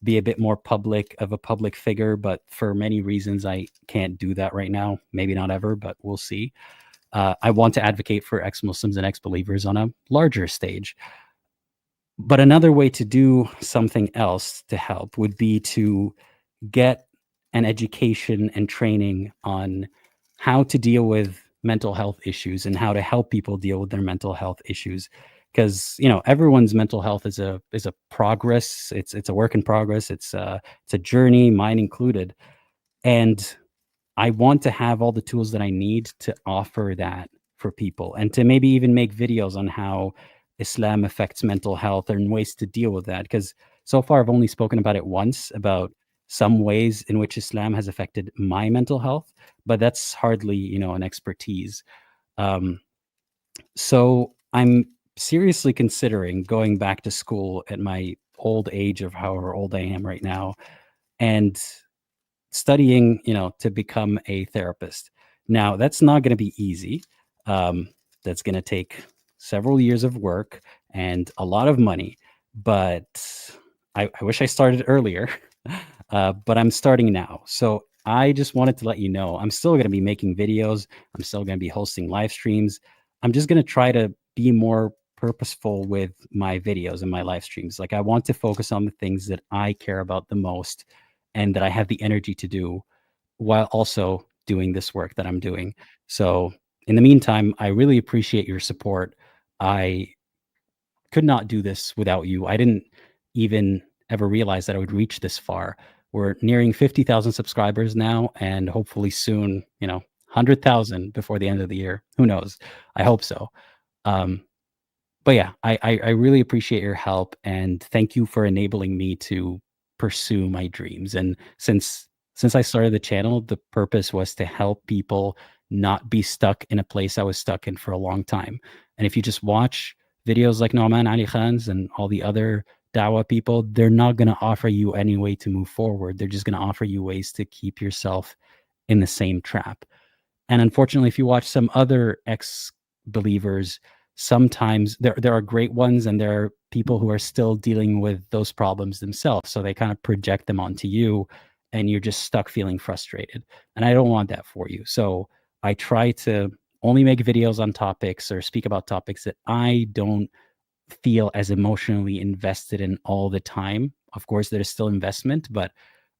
be a bit more public of a public figure. But for many reasons, I can't do that right now. Maybe not ever, but we'll see. I want to advocate for ex-Muslims and ex-believers on a larger stage. But another way to do something else to help would be to get an education and training on how to deal with mental health issues and how to help people deal with their mental health issues, because everyone's mental health is a progress. It's a work in progress. It's a journey, mine included. And I want to have all the tools that I need to offer that for people, and to maybe even make videos on how Islam affects mental health and ways to deal with that. Because so far I've only spoken about it once, about some ways in which Islam has affected my mental health, but that's hardly, an expertise. Um, so I'm seriously considering going back to school at my old age of however old I am right now, and studying, to become a therapist. Now, that's not going to be easy. That's going to take several years of work and a lot of money, but I wish I started earlier. But I'm starting now. So I just wanted to let you know I'm still going to be making videos. I'm still going to be hosting live streams. I'm just going to try to be more purposeful with my videos and my live streams. Like, I want to focus on the things that I care about the most and that I have the energy to do, while also doing this work that I'm doing. So in the meantime, I really appreciate your support. I could not do this without you. I didn't even ever realize that I would reach this far. We're nearing 50,000 subscribers now, and hopefully soon, 100,000 before the end of the year. Who knows? I hope so. But yeah, I really appreciate your help, and thank you for enabling me to pursue my dreams. And since I started the channel, the purpose was to help people not be stuck in a place I was stuck in for a long time. And if you just watch videos like Nouman Ali Khan's and all the other dawah people, they're not going to offer you any way to move forward. They're just going to offer you ways to keep yourself in the same trap. And unfortunately, if you watch some other ex-believers, sometimes there are great ones, and there are people who are still dealing with those problems themselves. So they kind of project them onto you, and you're just stuck feeling frustrated. And I don't want that for you. So I try to only make videos on topics or speak about topics that I don't feel as emotionally invested in all the time. Of course, there is still investment, but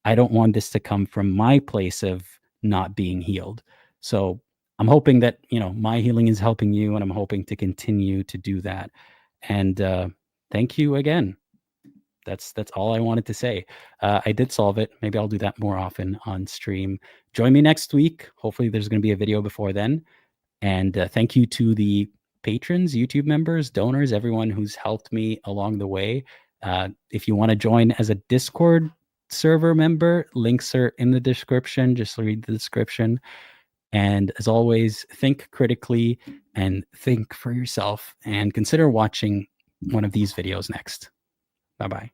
I don't want this to come from my place of not being healed. So I'm hoping that, my healing is helping you, and I'm hoping to continue to do that. And thank you again. That's all I wanted to say. I did solve it. Maybe I'll do that more often on stream. Join me next week. Hopefully there's going to be a video before then. And thank you to the patrons, YouTube members, donors, everyone who's helped me along the way. If you want to join as a Discord server member, links are in the description. Just read the description. And as always, think critically and think for yourself, and consider watching one of these videos next. Bye-bye.